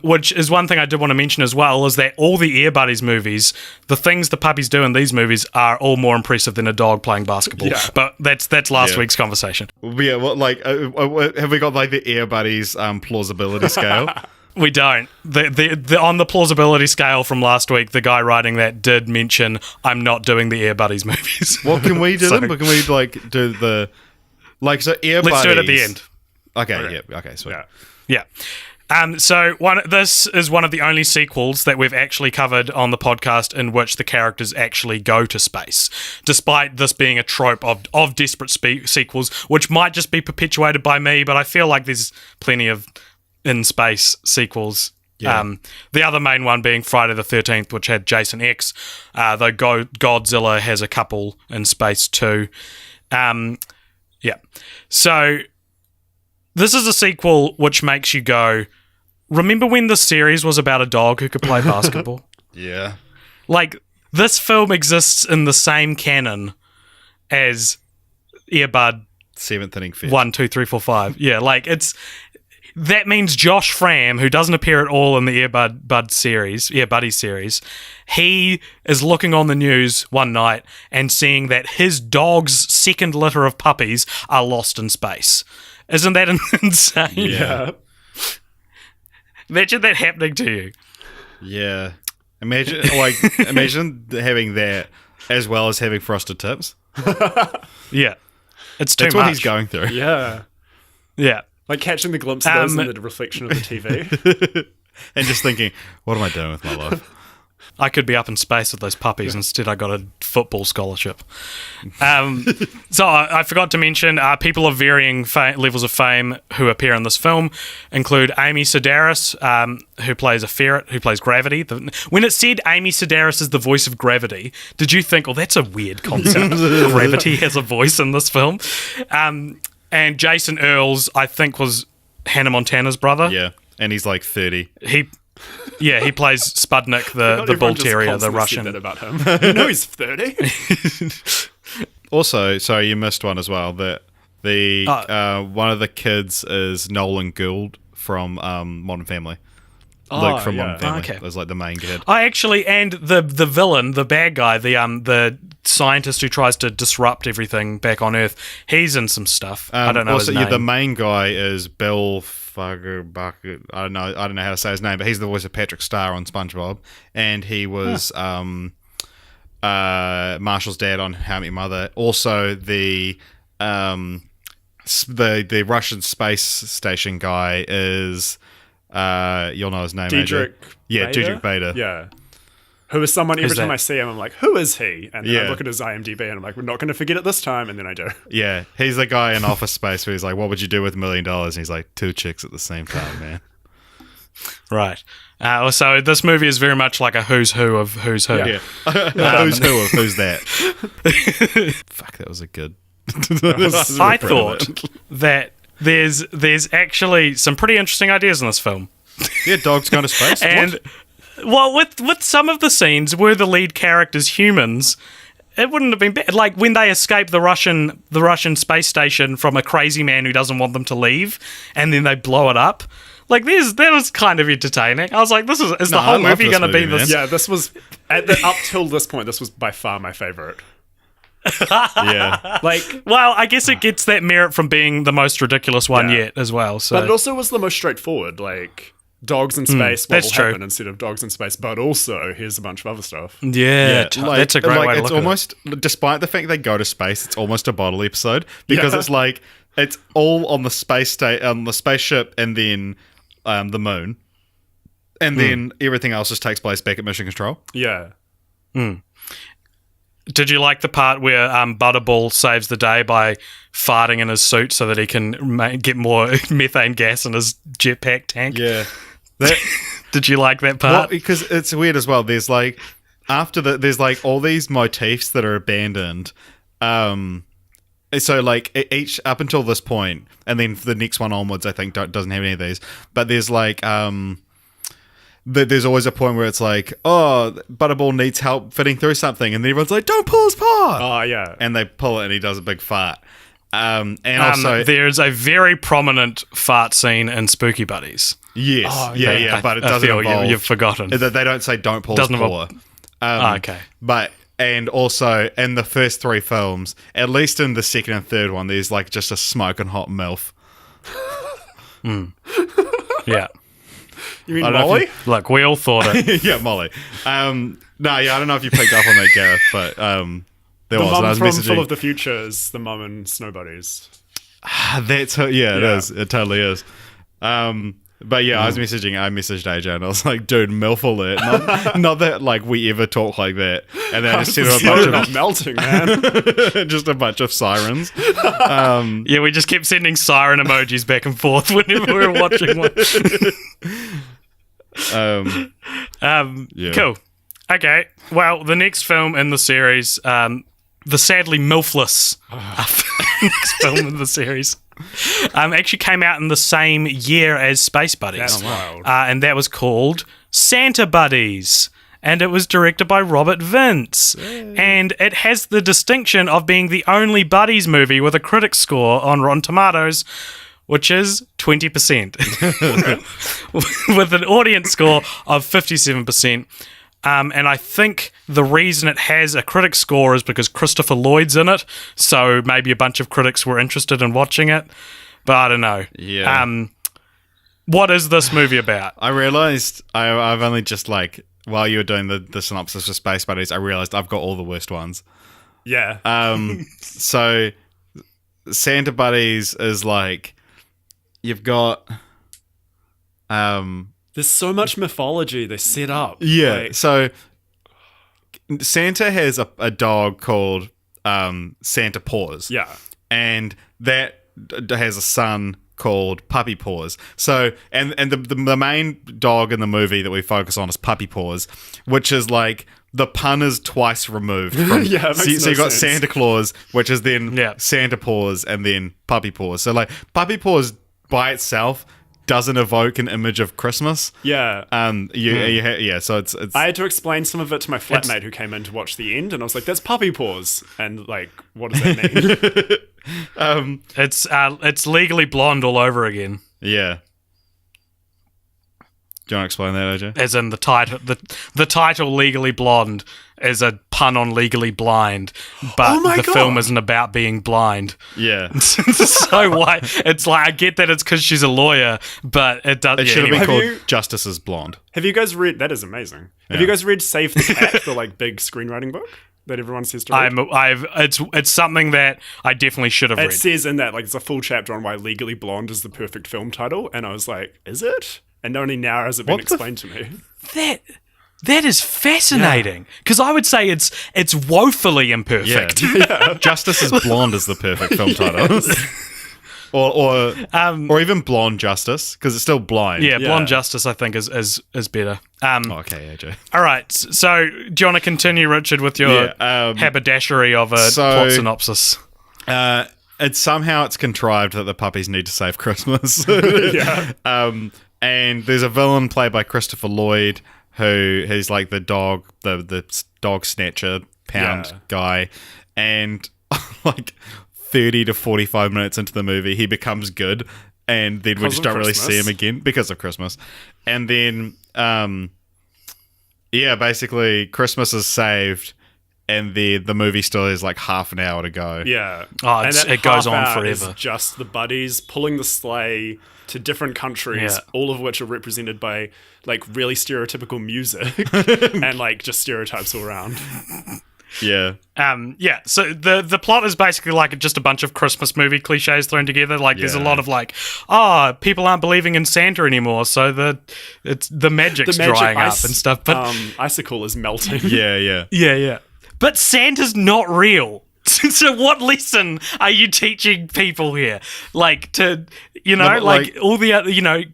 S1: Which is one thing I did want to mention as well, is that all the Earbuddies movies, the things the puppies do in these movies are all more impressive than a dog playing basketball.
S2: Yeah.
S1: But that's last week's conversation.
S3: Yeah, well, like, have we got like the Air Buddies plausibility scale?
S1: We don't. The on the plausibility scale from last week, the guy writing that did mention, I'm not doing the Air Buddies movies.
S3: What can we do then? But can we like do the so Air Buddies?
S1: Let's do it at the end.
S3: Okay. Yeah. Okay. Sweet.
S1: Yeah. So this is one of the only sequels that we've actually covered on the podcast in which the characters actually go to space, despite this being a trope of desperate sequels, which might just be perpetuated by me, but I feel like there's plenty of in-space sequels.
S3: Yeah.
S1: The other main one being Friday the 13th, which had Jason X, though Godzilla has a couple in space too. Yeah. So this is a sequel which makes you go, remember when the series was about a dog who could play basketball?
S3: Yeah.
S1: Like, this film exists in the same canon as Earbud
S3: 7th inning fifth.
S1: 1, 2, 3, 4, 5. Yeah, like, that means Josh Fram, who doesn't appear at all in the Earbuddy series, he is looking on the news one night and seeing that his dog's second litter of puppies are lost in space. Isn't that insane?
S2: Yeah.
S1: Imagine that happening to you.
S3: Yeah. Imagine having that as well as having frosted tips.
S1: Yeah. It's too
S3: That's
S1: much.
S3: what he's going through.
S2: Yeah.
S1: Yeah.
S2: Like catching the glimpse of those in the reflection of the TV.
S3: And just thinking, what am I doing with my life?
S1: I could be up in space with those puppies. Instead, I got a football scholarship. So I forgot to mention, people of varying levels of fame who appear in this film include Amy Sedaris, who plays a ferret, who plays Gravity. When it said Amy Sedaris is the voice of Gravity, did you think, oh, that's a weird concept? Gravity has a voice in this film. And Jason Earls, I think, was Hannah Montana's brother.
S3: Yeah. And he's like 30.
S1: He plays Spudnik, the bull terrier, the Russian.
S2: Said that about him. You know he's 30.
S3: Also, sorry, you missed one as well. That one of the kids is Nolan Gould from Modern Family. Luke from
S2: yeah.
S3: Modern Family.
S1: Okay.
S3: Was like the main kid.
S1: I actually, and the villain, the bad guy, the scientist who tries to disrupt everything back on Earth, he's in some stuff. I don't know
S3: Also,
S1: his name.
S3: the main guy is Bill Fagerbacher. I don't know how to say his name, but he's the voice of Patrick Star on SpongeBob, and he was Marshall's dad on How I Met Your Mother. Also, the Russian space station guy is you'll know his name,
S2: Diedrich
S3: AJ. Yeah,
S2: Bader?
S3: Diedrich Bader.
S2: Yeah. Who is someone, every
S1: Who's
S2: time
S1: that?
S2: I see him, I'm like, who is he? And then I
S3: Yeah.
S2: look at his IMDb and I'm like, we're not going to forget it this time. And then I do.
S3: Yeah, he's the guy in Office Space where he's like, "What would you do with $1 million?" And he's like, 2 chicks at the same time, man.
S1: Right. So this movie is very much like a who's who of who's who.
S3: Yeah, who's who of who's that? Fuck, that was a good.
S1: I thought that there's actually some pretty interesting ideas in this film.
S3: Yeah, dogs going to space.
S1: And
S3: What?
S1: well, with some of the scenes where the lead characters humans, it wouldn't have been bad. Like when they escape the Russian space station from a crazy man who doesn't want them to leave, and then they blow it up. Like that was kind of entertaining. I was like, is the
S3: I
S1: whole
S3: love
S1: movie
S3: this
S1: going to be
S3: movie,
S1: this?
S3: man.
S2: Yeah, this was, up till this point, this was by far my favorite.
S3: Yeah,
S2: Like,
S1: Well, I guess it gets that merit from being the most ridiculous one
S2: Yeah.
S1: yet as well. So
S2: but it also was the most straightforward. Like, dogs in space, what
S1: that's
S2: will
S1: true.
S2: happen instead of dogs in space? But also, here's a bunch of other stuff.
S1: yeah, that's a great way to
S3: it's
S1: look
S3: almost, despite the fact they go to space, it's almost a bottle episode because
S2: Yeah.
S3: it's like it's all on the on the spaceship, and then the moon, and then everything else just takes place back at Mission Control.
S2: Yeah.
S1: Did you like the part where Butterball saves the day by farting in his suit so that he can get more methane gas in his jetpack tank?
S3: Yeah, that.
S1: Did you like that
S3: Well,
S1: part?
S3: because it's weird as well. There's like there's like all these motifs that are abandoned. So like each up until this point, and then the next one onwards, I think doesn't have any of these. But there's like there's always a point where it's like, oh, Butterball needs help fitting through something, and then everyone's like, don't pull his part,
S2: Oh, yeah.
S3: and they pull it, and he does a big fart. And also,
S1: there's a very prominent fart scene in Spooky Buddies.
S3: yes, yeah, but it
S1: I
S3: doesn't
S1: feel
S3: involve.
S1: you've forgotten.
S3: They don't say don't pull
S1: Doesn't
S3: his paw.
S1: involve- okay.
S3: But and also in the first 3 films, at least in the second and third one, there's like just a smoking hot MILF.
S1: Yeah.
S2: You mean
S3: I don't know
S2: Molly?
S3: if
S1: Look, we all thought it.
S3: Yeah, Molly. No, yeah, I don't know if you picked up on that, Gareth, but there
S2: The
S3: was. And I
S2: mum
S3: was
S2: from
S3: messaging.
S2: Full of the Future is the mum in Snow Buddies.
S3: That's her. Yeah, it
S2: Yeah.
S3: is. It totally is. But yeah, I messaged AJ and I was like, dude, MILF alert. Not that like we ever talk like that. And then I just sent her a
S2: You're
S3: bunch
S2: not melting, man.
S3: of just a bunch of sirens.
S1: Yeah, we just kept sending siren emojis back and forth whenever we were watching one.
S3: Yeah.
S1: Cool. Okay. Well, the next film in the series, the sadly MILFless next film in the series, actually came out in the same year as Space Buddies.
S2: That's wild.
S1: And that was called Santa Buddies. And it was directed by Robert Vince. And it has the distinction of being the only Buddies movie with a critic score on Rotten Tomatoes, which is 20%, with an audience score of 57%. And I think the reason it has a critic score is because Christopher Lloyd's in it, so maybe a bunch of critics were interested in watching it, but I don't know.
S3: Yeah.
S1: What is this movie about?
S3: I realized I've only just like, while you were doing the synopsis for Space Buddies, I realized I've got all the worst ones.
S2: Yeah.
S3: So Santa Buddies is like, you've got
S2: There's so much mythology they set up.
S3: yeah.
S2: Like,
S3: So Santa has a dog called Santa Paws.
S2: yeah.
S3: And that has a son called Puppy Paws. So and the main dog in the movie that we focus on is Puppy Paws, which is like the pun is twice removed from
S2: Yeah, it makes
S3: so
S2: no
S3: you got
S2: sense.
S3: Santa Claus, which is then
S1: Yeah.
S3: Santa Paws, and then Puppy Paws. So like Puppy Paws by itself doesn't evoke an image of Christmas.
S2: Yeah.
S3: So it's
S2: I had to explain some of it to my flatmate who came in to watch the end, and I was like, "That's puppy paws," and like, what does that mean?
S1: It's Legally Blonde all over again.
S3: yeah. Do you want to explain that, AJ?
S1: as in the title. The title "Legally Blonde" is a pun on "Legally Blind," but the film isn't about being blind.
S3: Yeah.
S1: So why? It's like, I get that it's because she's a lawyer, but it does.
S3: It should have been
S2: Anyway.
S3: called Justice is Blonde.
S2: Have you guys read? That is amazing. Have you guys read Save the Cat, the like big screenwriting book that everyone says to read?
S1: It's something that I definitely should have
S2: It
S1: read.
S2: says in that, like, it's a full chapter on why Legally Blonde is the perfect film title, and I was like, is it? And only now has it been explained to me.
S1: That is fascinating, because I would say it's woefully imperfect.
S3: Yeah. Justice is Blonde is the perfect film title. or even Blonde Justice, because it's still blind.
S1: Yeah, Blonde Justice, I think, is better.
S3: Okay, AJ.
S1: All right, so do you want to continue, Richard, with your haberdashery of a plot synopsis?
S3: It's contrived that the puppies need to save Christmas. And there's a villain played by Christopher Lloyd, who is like the dog snatcher pound guy, and like 30 to 45 minutes into the movie, he becomes good, and then we just don't really see him again because of Christmas. And then, basically, Christmas is saved, and the movie still is like half an hour to go.
S2: Yeah.
S1: Oh,
S2: and
S1: it goes on forever.
S2: Is just the buddies pulling the sleigh to different countries, all of which are represented by like really stereotypical music and like just stereotypes all around.
S3: Yeah.
S1: So the plot is basically like just a bunch of Christmas movie cliches thrown together. Like there's a lot of like, people aren't believing in Santa anymore, so the magic's drying up and stuff. But
S2: icicle is melting.
S1: Yeah. But Santa's not real. So what lesson are you teaching people here? Like to, like all the other,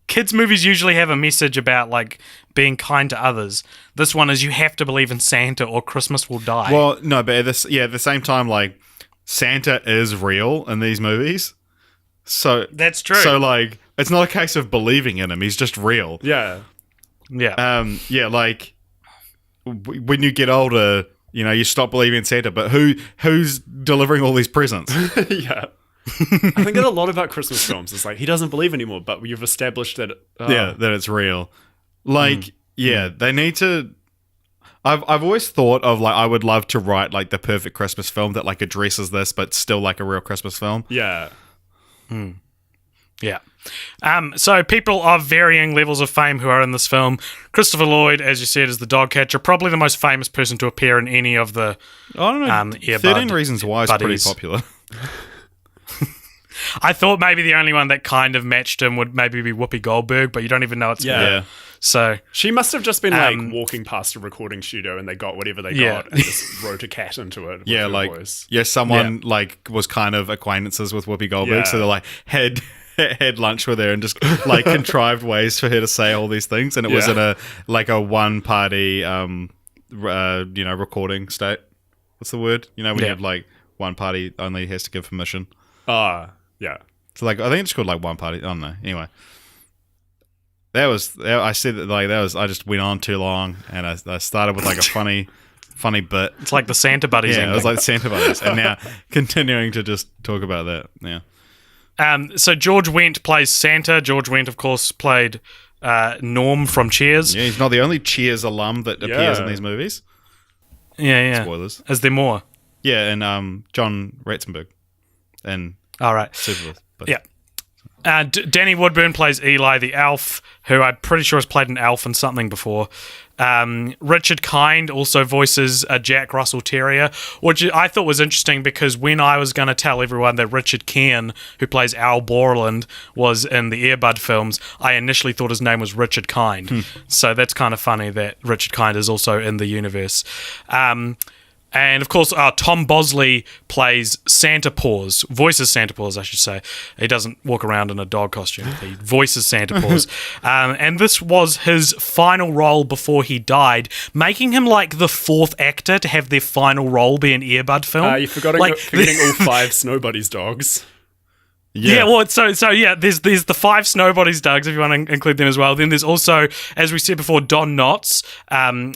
S1: kids' movies usually have a message about like being kind to others. This one is you have to believe in Santa or Christmas will die.
S3: Well, no, but at the same time, like Santa is real in these movies. So
S1: that's true.
S3: So like it's not a case of believing in him. He's just real.
S2: Yeah.
S3: Like when you get older, you stop believing in Santa, but who's delivering all these presents?
S2: Yeah. I think that a lot about Christmas films is like he doesn't believe anymore, but you've established that
S3: that it's real. Like they need to. I've always thought of like I would love to write like the perfect Christmas film that like addresses this, but still like a real Christmas film.
S2: Yeah.
S1: Yeah. So people of varying levels of fame who are in this film. Christopher Lloyd, as you said, is the dog catcher, probably the most famous person to appear in any of the
S3: I don't know. 13 Reasons Why is pretty popular.
S1: I thought maybe the only one that kind of matched him would maybe be Whoopi Goldberg, but you don't even know it's her. So
S2: she must have just been like walking past a recording studio and they got whatever they got and just wrote a cat into it.
S3: Yeah, like voice. Someone like was kind of acquaintances with Whoopi Goldberg, so they like had lunch with her and just like contrived ways for her to say all these things, and it was in a one party recording state. What's the word? When you have like one party only has to give permission.
S2: Yeah.
S3: So like I think it's called like one party. I don't know. Anyway. I said that like that was I just went on too long and I started with like a funny bit.
S1: It's like the Santa Buddies.
S3: Yeah, it was like Santa Buddies. And now continuing to just talk about that. Yeah.
S1: So George Wendt plays Santa. George Wendt, of course, played Norm from Cheers.
S3: Yeah, he's not the only Cheers alum that appears in these movies.
S1: Yeah.
S3: Spoilers.
S1: Is there more?
S3: Yeah, and John Ratzenberg. And
S1: all right.
S3: Super.
S1: Yeah. Danny Woodburn plays Eli the elf, who I'm pretty sure has played an elf in something before. Richard Kind also voices a Jack Russell Terrier, which I thought was interesting because when I was going to tell everyone that Richard Cairn, who plays Al Borland, was in the Air Bud films, I initially thought his name was Richard Kind. So that's kind of funny that Richard Kind is also in the universe. And, of course, Tom Bosley plays Santa Paws, voices Santa Paws, I should say. He doesn't walk around in a dog costume. He voices Santa Paws. And this was his final role before he died, making him like the fourth actor to have their final role be an Air Bud film.
S2: You're forgetting all 5 Snow Buddies dogs.
S1: Yeah, well, so yeah, there's the 5 Snowbodies Dougs, if you want to include them as well. Then there's also, as we said before, Don Knotts,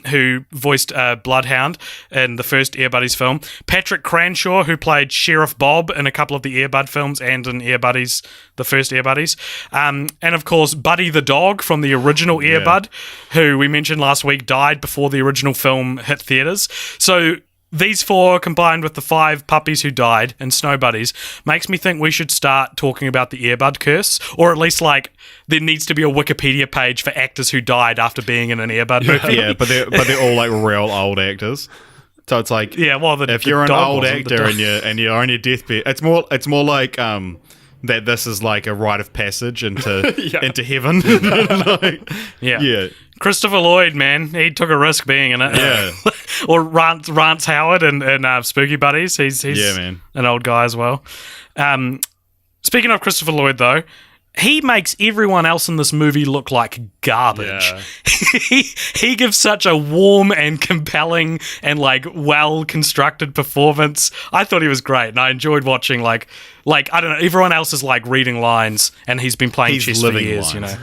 S1: who voiced Bloodhound in the first Air Buddies film. Patrick Cranshaw, who played Sheriff Bob in a couple of the Air Bud films and in Air Buddies, the first Air Buddies. And of course, Buddy the dog from the original Air Bud, who we mentioned last week died before the original film hit theaters. So these 4 combined with the 5 puppies who died in Snow Buddies makes me think we should start talking about the Airbud curse, or at least like there needs to be a Wikipedia page for actors who died after being in an Airbud movie.
S3: Yeah, but they're all like real old actors. So it's like, if you're an old actor and you're on your deathbed, it's more like that this is like a rite of passage into heaven.
S1: Yeah. Christopher Lloyd, man, he took a risk being in it.
S3: Yeah.
S1: Or Rance Howard in Spooky Buddies. He's
S3: man.
S1: an old guy as well. Speaking of Christopher Lloyd, though, he makes everyone else in this movie look like garbage.
S2: Yeah.
S1: He gives such a warm and compelling and like well-constructed performance. I thought he was great, and I enjoyed watching like I don't know, everyone else is like reading lines, and he's been playing chess for years,
S3: lines.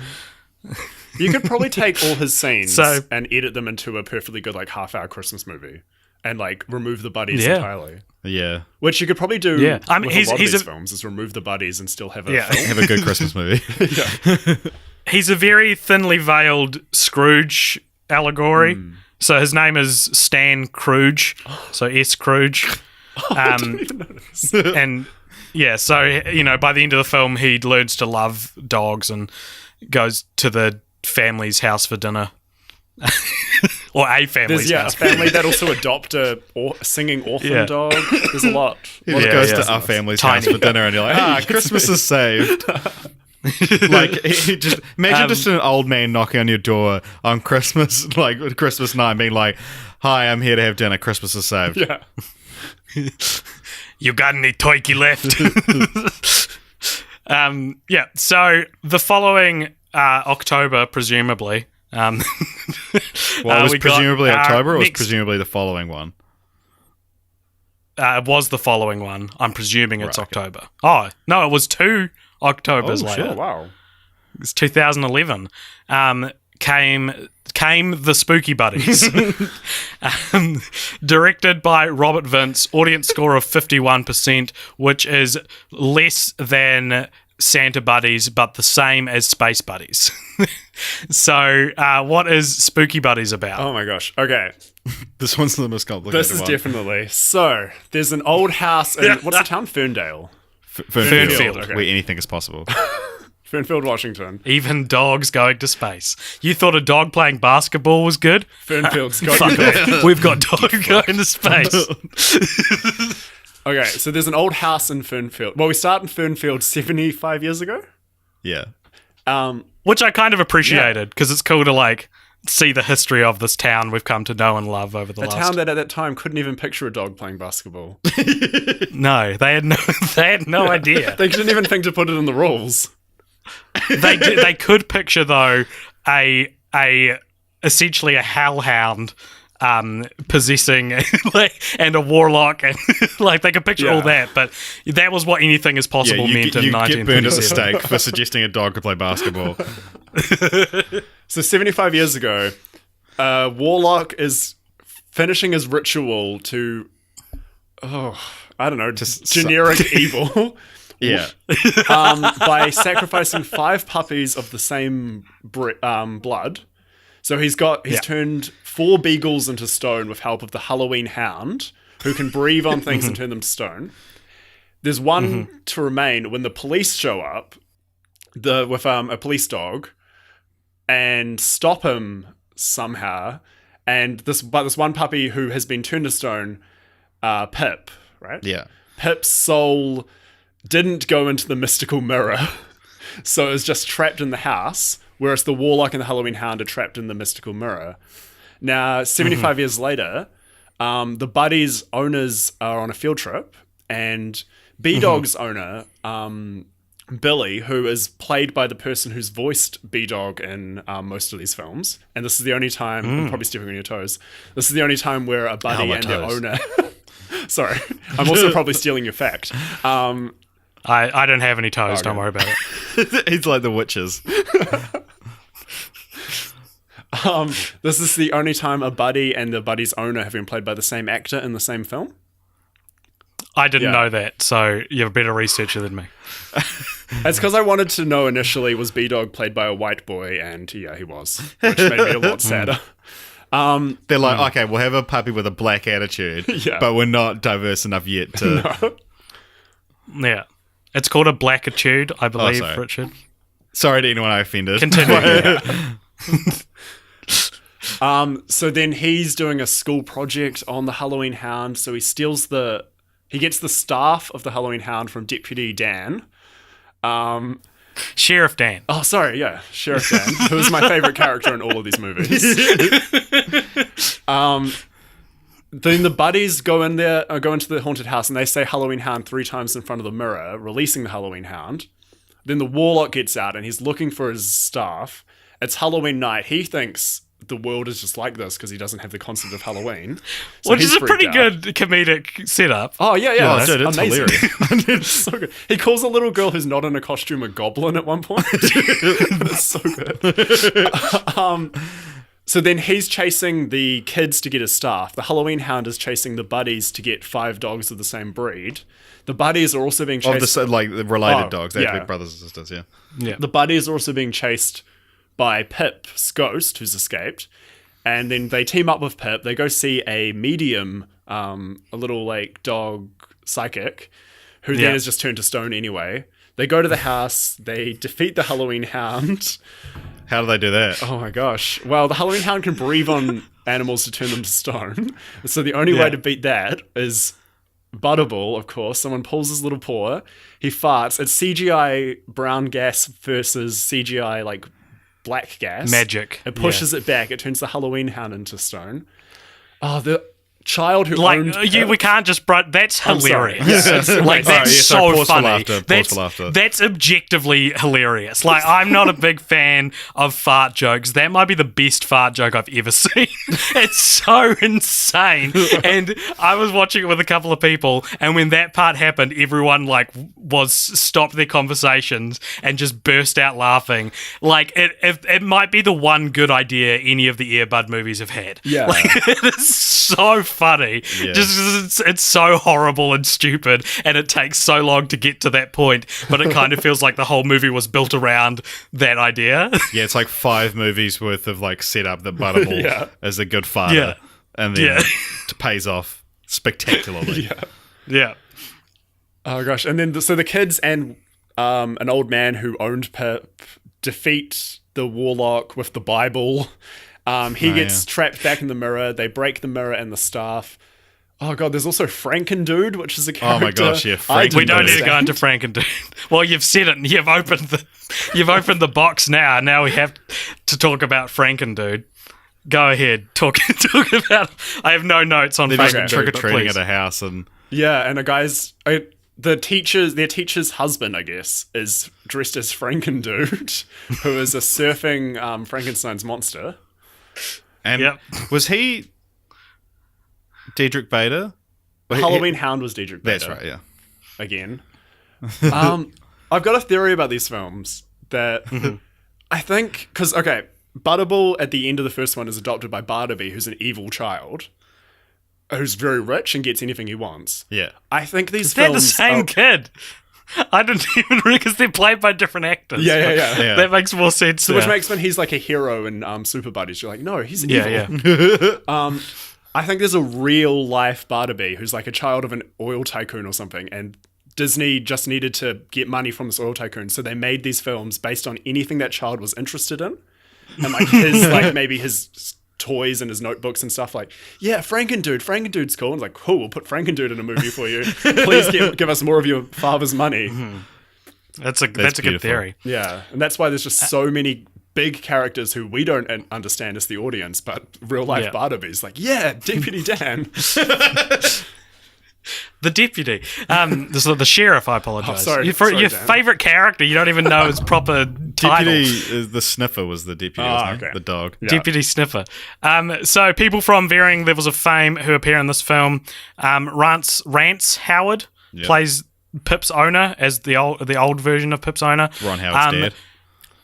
S2: You could probably take all his scenes and edit them into a perfectly good like half-hour Christmas movie, and like remove the buddies entirely.
S3: Yeah,
S2: which you could probably do.
S1: Yeah, I mean,
S2: with a lot of these films is remove the buddies and still have a film.
S3: have a good Christmas movie.
S1: He's a very thinly veiled Scrooge allegory. So his name is Stan Scrooge. So S. Scrooge.
S2: I didn't even notice.
S1: And yeah, so by the end of the film, he learns to love dogs and goes to the family's house for dinner. Or a family's house.
S2: A family that also adopt a singing orphan dog. There's a lot.
S3: He just goes to our family's house for dinner, and you're like, Christmas is saved. Like, he just imagine just an old man knocking on your door on Christmas, like Christmas night, being like, "Hi, I'm here to have dinner. Christmas is saved."
S2: Yeah.
S1: You got any turkey left? So the following October, presumably.
S3: Well, it was presumably October, or was presumably the following one?
S1: It was the following one. I'm presuming it's October. Oh, no, it was 2 Octobers later.
S2: Oh, wow.
S1: It's 2011. Came the Spooky Buddies. Directed by Robert Vince, audience score of 51%, which is less than Santa Buddies, but the same as Space Buddies. So, what is Spooky Buddies about?
S2: Oh my gosh. Okay.
S3: This one's the most complicated
S2: This is definitely. So, there's an old house in, what's the town? Ferndale.
S3: Fernfield,
S2: okay.
S3: where anything is possible.
S2: Fernfield, Washington.
S1: Even dogs going to space. You thought a dog playing basketball was good?
S2: Fernfield's got
S1: Fuck
S2: you.
S1: off. We've got dogs going to space.
S2: Okay, so there's an old house in Fernfield. Well, we started in Fernfield 75 years ago.
S3: Yeah.
S1: Which I kind of appreciated, because it's cool to like see the history of this town we've come to know and love over the last...
S2: A town that at that time couldn't even picture a dog playing basketball.
S1: No, they had no idea.
S2: They didn't even think to put it in the rules.
S1: They could picture though a essentially a hellhound possessing and a warlock, and like they could picture all that, but that was what anything is possible meant in 1937. You get burned at the
S3: stake for suggesting a dog could play basketball.
S2: So 75 years ago, warlock is finishing his ritual to I don't know, just generic evil.
S3: Yeah.
S2: By sacrificing 5 puppies of the same blood. So he's turned 4 beagles into stone with help of the Halloween hound, who can breathe on things and turn them to stone. There's one to remain when the police show up with a police dog and stop him somehow. And this one puppy who has been turned to stone, Pip, right?
S3: Yeah.
S2: Pip's soul didn't go into the mystical mirror, so it was just trapped in the house, whereas the warlock and the Halloween hound are trapped in the mystical mirror. Now, 75 years later, the Buddies owners are on a field trip, and B-Dog's owner, Billy, who is played by the person who's voiced B-Dog in most of these films, and this is the only time, I'm probably stepping on your toes, this is the only time where a buddy and their owner... Sorry, I'm also probably stealing your fact.
S1: I don't have any toes. Don't worry about it.
S3: He's like the witches.
S2: This is the only time a buddy and the buddy's owner have been played by the same actor in the same film.
S1: I didn't know that, so you're a better researcher than me.
S2: It's because I wanted to know initially, was B-Dog played by a white boy? And yeah, he was, which made me a lot sadder.
S3: They're like, okay, we'll have a puppy with a black attitude, but we're not diverse enough yet to...
S2: No.
S1: Yeah. It's called a blackitude, I believe,
S3: sorry.
S1: Richard.
S3: Sorry to anyone I offended.
S1: Continue.
S2: So then he's doing a school project on the Halloween Hound. So he gets the staff of the Halloween Hound from Deputy Dan.
S1: Sheriff Dan.
S2: Oh, sorry, yeah, Sheriff Dan, who is my favorite character in all of these movies. Then the buddies go into the haunted house and they say Halloween Hound 3 times in front of the mirror, releasing the Halloween Hound. Then the warlock gets out and he's looking for his staff. It's Halloween night. He thinks the world is just like this because he doesn't have the concept of Halloween. So
S1: Which is
S2: he's
S1: a pretty
S2: freaked out.
S1: good comedic setup.
S2: Oh, yeah.
S3: Oh, dude, it's
S2: amazing.
S3: hilarious.
S2: It's so good. He calls a little girl who's not in a costume a goblin at one point. It's so good. So then he's chasing the kids to get his staff. The Halloween Hound is chasing the buddies to get 5 dogs of the same breed. The buddies are also being chased...
S3: Of the related dogs. They have to
S2: yeah.
S3: be brothers and sisters, yeah.
S2: The buddies are also being chased by Pip's ghost, who's escaped. And then they team up with Pip. They go see a medium, a little like dog psychic, who then is just turned to stone anyway. They go to the house. They defeat the Halloween Hound.
S3: How do they do that?
S2: Oh my gosh. Well, the Halloween Hound can breathe on animals to turn them to stone. So the only way to beat that is Butterball, of course. Someone pulls his little paw. He farts. It's CGI brown gas versus CGI like black gas.
S1: Magic.
S2: It pushes it back. It turns the Halloween Hound into stone. Oh, the child who owned Pip.
S1: We can't just... That's hilarious.
S2: Like,
S1: that's
S3: sorry,
S1: so
S3: pause for
S1: funny.
S3: laughter, pause for laughter.
S1: That's objectively hilarious. Like, I'm not a big fan of fart jokes. That might be the best fart joke I've ever seen. It's so insane. And I was watching it with a couple of people, and when that part happened, everyone stopped their conversations and just burst out laughing. Like, it might be the one good idea any of the Earbud movies have had.
S2: Yeah.
S1: Like, it is so funny.
S3: Yeah.
S1: Just it's so horrible and stupid, and it takes so long to get to that point, but it kind of feels like the whole movie was built around that idea.
S3: Yeah, it's like 5 movies worth of like setup that Butterball is a good father, and then it pays off spectacularly.
S1: Yeah.
S2: Oh gosh. And then so the kids and an old man who owned Pip defeat the warlock with the Bible. He gets trapped back in the mirror. They break the mirror and the staff. Oh god, there's also Frankendude, which is a character.
S3: Oh my gosh, yeah,
S1: We don't need to go into Frankendude. Well, you've said it. And you've opened the box now. Now we have to talk about Frankendude. Go ahead, talk about. I have no notes on Frankendude.
S3: Trick or treating
S1: please.
S3: at a house, and
S2: and their teacher's husband, I guess, is dressed as Frankendude, who is a surfing Frankenstein's monster.
S3: and was he Diedrich Bader?
S2: Halloween Hound was Diedrich Bader.
S3: That's right, yeah.
S2: Again. I've got a theory about these films that I think, because, Butterball at the end of the first one is adopted by Barnaby, who's an evil child, who's very rich and gets anything he wants.
S3: Yeah.
S2: I think these
S1: They're
S2: films...
S1: the same kid. I didn't even because they're played by different actors.
S2: Yeah.
S1: That makes more sense.
S2: So which makes when he's like a hero in Super Buddies, you're like, no, he's evil. I think there's a real life Barnaby who's like a child of an oil tycoon or something, and Disney just needed to get money from this oil tycoon, so they made these films based on anything that child was interested in, and like his maybe his toys and his notebooks and stuff. Like, yeah, Frankendude's cool. And it's like, cool, we'll put Frankendude in a movie for you. Please give us more of your father's money.
S1: That's a good theory.
S2: Yeah, and that's why there's just so many big characters who we don't understand as the audience, but real life Barnaby's like, yeah, Deputy Dan.
S1: The deputy. The sheriff, I apologise.
S2: Sorry,
S1: your
S2: Dan.
S1: favourite character, you don't even know his proper title.
S3: Deputy, the sniffer was the deputy, wasn't he?
S2: okay.
S3: The dog.
S2: Yeah.
S1: Deputy Sniffer. So people from varying levels of fame who appear in this film. Rance Howard plays Pip's owner as the old version of Pip's owner.
S3: Ron Howard's dad.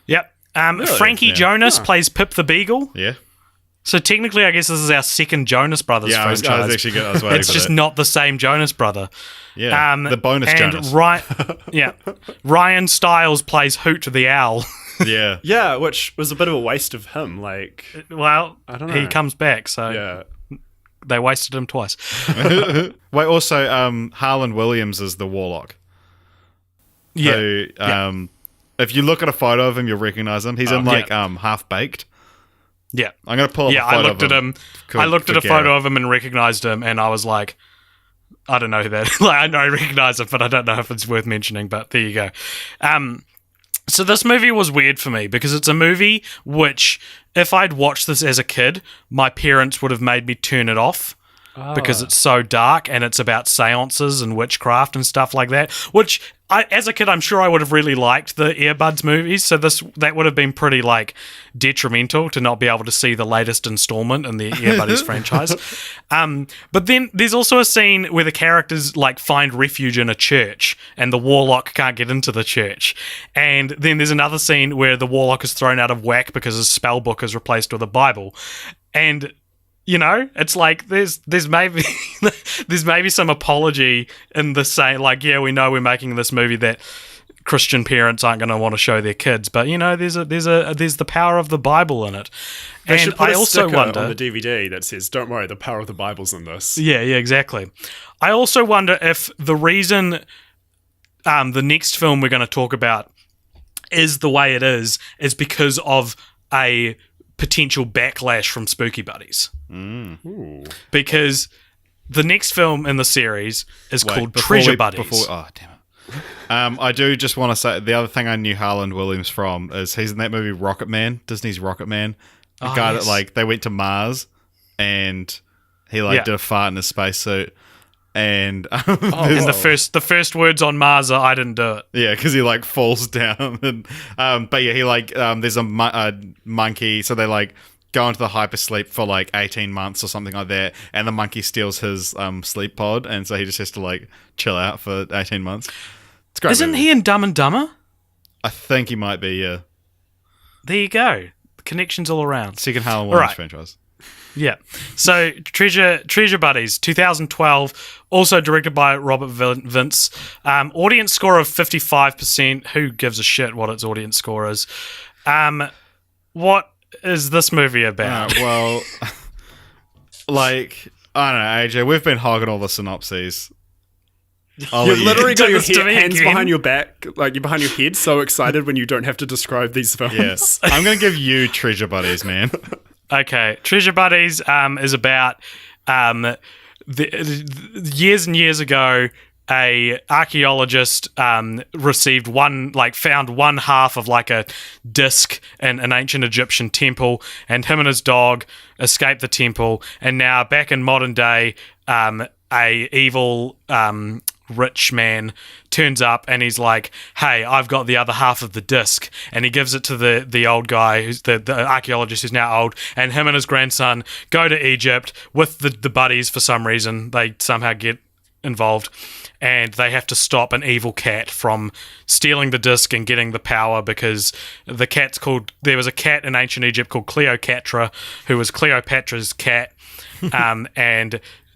S1: Yep. Frankie
S3: Yeah.
S1: Jonas plays Pip the Beagle.
S3: Yeah.
S1: So technically, I guess this is our second Jonas Brothers
S3: Yeah, I was
S1: franchise.
S3: actually good. I was waiting
S1: It's
S3: for
S1: just
S3: that.
S1: not the same Jonas brother.
S3: Yeah, the bonus
S1: and
S3: Jonas.
S1: Ryan Stiles plays Hoot the Owl.
S3: Yeah.
S2: Yeah, which was a bit of a waste of him. Like,
S1: Well,
S2: I don't know.
S1: he comes back, so
S2: yeah.
S1: they wasted him twice.
S3: Wait, also, Harlan Williams is the Warlock.
S1: Yeah.
S3: Who, if you look at a photo of him, you'll recognize him. He's in Half Baked.
S1: Yeah.
S3: I'm gonna pull up
S1: Yeah,
S3: a photo
S1: I looked
S3: of
S1: at
S3: him.
S1: him. I looked at a photo of him and recognized him, and I was like, I don't know who that is. Like, I know I recognize it, but I don't know if it's worth mentioning, but there you go. So this movie was weird for me because it's a movie which, if I'd watched this as a kid, my parents would have made me turn it off. Because it's so dark and it's about seances and witchcraft and stuff like that, which as a kid I'm sure I would have really liked the Earbuds movies, so that would have been pretty like detrimental to not be able to see the latest installment in the Earbuds franchise. But then there's also a scene where the characters like find refuge in a church and the warlock can't get into the church, and then there's another scene where the warlock is thrown out of whack because his spell book is replaced with a Bible, and you know, it's like there's maybe there's maybe some apology in the saying, like, yeah, we know we're making this movie that Christian parents aren't going to want to show their kids, but you know, there's the power of the Bible in it.
S2: They should put
S1: I
S2: a
S1: also
S2: sticker
S1: wonder
S2: on the DVD that says, "Don't worry, the power of the Bible's in this."
S1: Yeah, exactly. I also wonder if the reason the next film we're going to talk about is the way it is because of a potential backlash from Spooky Buddies. Because the next film in the series is called Treasure Buddies.
S3: Oh, damn it. I do just want to say the other thing I knew Harlan Williams from is he's in that movie Rocket Man, Disney's Rocket Man. The guy that like they went to Mars and he did a fart in his spacesuit. And
S1: and the first words on Mars are "I didn't do it."
S3: Yeah, because he like falls down. And, but yeah, he there's a monkey, so they like go into the hypersleep for like 18 months or something like that, and the monkey steals his sleep pod, and so he just has to like chill out for 18 months. It's great.
S1: Isn't
S3: movie.
S1: he in Dumb and Dumber?
S3: I think he might be. Yeah.
S1: There you go. The connections all around.
S3: Second Harlan Williams franchise.
S1: Yeah. So Treasure Buddies, 2012, also directed by Robert Vince. Audience score of 55%. Who gives a shit what its audience score is? What is this movie about?
S3: Well, like, I don't know, AJ, we've been hogging all the synopses.
S2: You've literally got your hands
S1: again.
S2: behind your back, like you're behind your head, so excited when you don't have to describe these films.
S3: Yes. I'm going to give you Treasure Buddies, man.
S1: Okay, Treasure Buddies is about years and years ago, a archaeologist found one half of like a disc in an ancient Egyptian temple, and him and his dog escaped the temple, and now back in modern day, a evil rich man turns up and he's like, hey, I've got the other half of the disc, and he gives it to the old guy, who's the archaeologist who's now old, and him and his grandson go to Egypt with the buddies. For some reason they somehow get involved, and they have to stop an evil cat from stealing the disc and getting the power, because there was a cat in ancient Egypt called Cleopatra, who was Cleopatra's cat.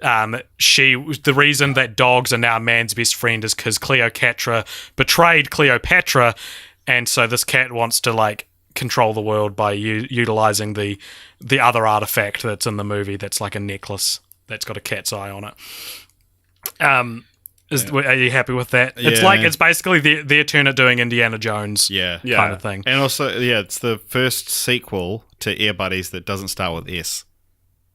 S1: The reason that dogs are now man's best friend is because Cleopatra betrayed Cleopatra, and so this cat wants to like control the world by utilizing the other artifact that's in the movie. That's like a necklace that's got a cat's eye on it. Are you happy with that?
S3: Yeah.
S1: It's basically their turn at doing Indiana Jones, kind of thing.
S3: And also, it's the first sequel to Air Buddies that doesn't start with S.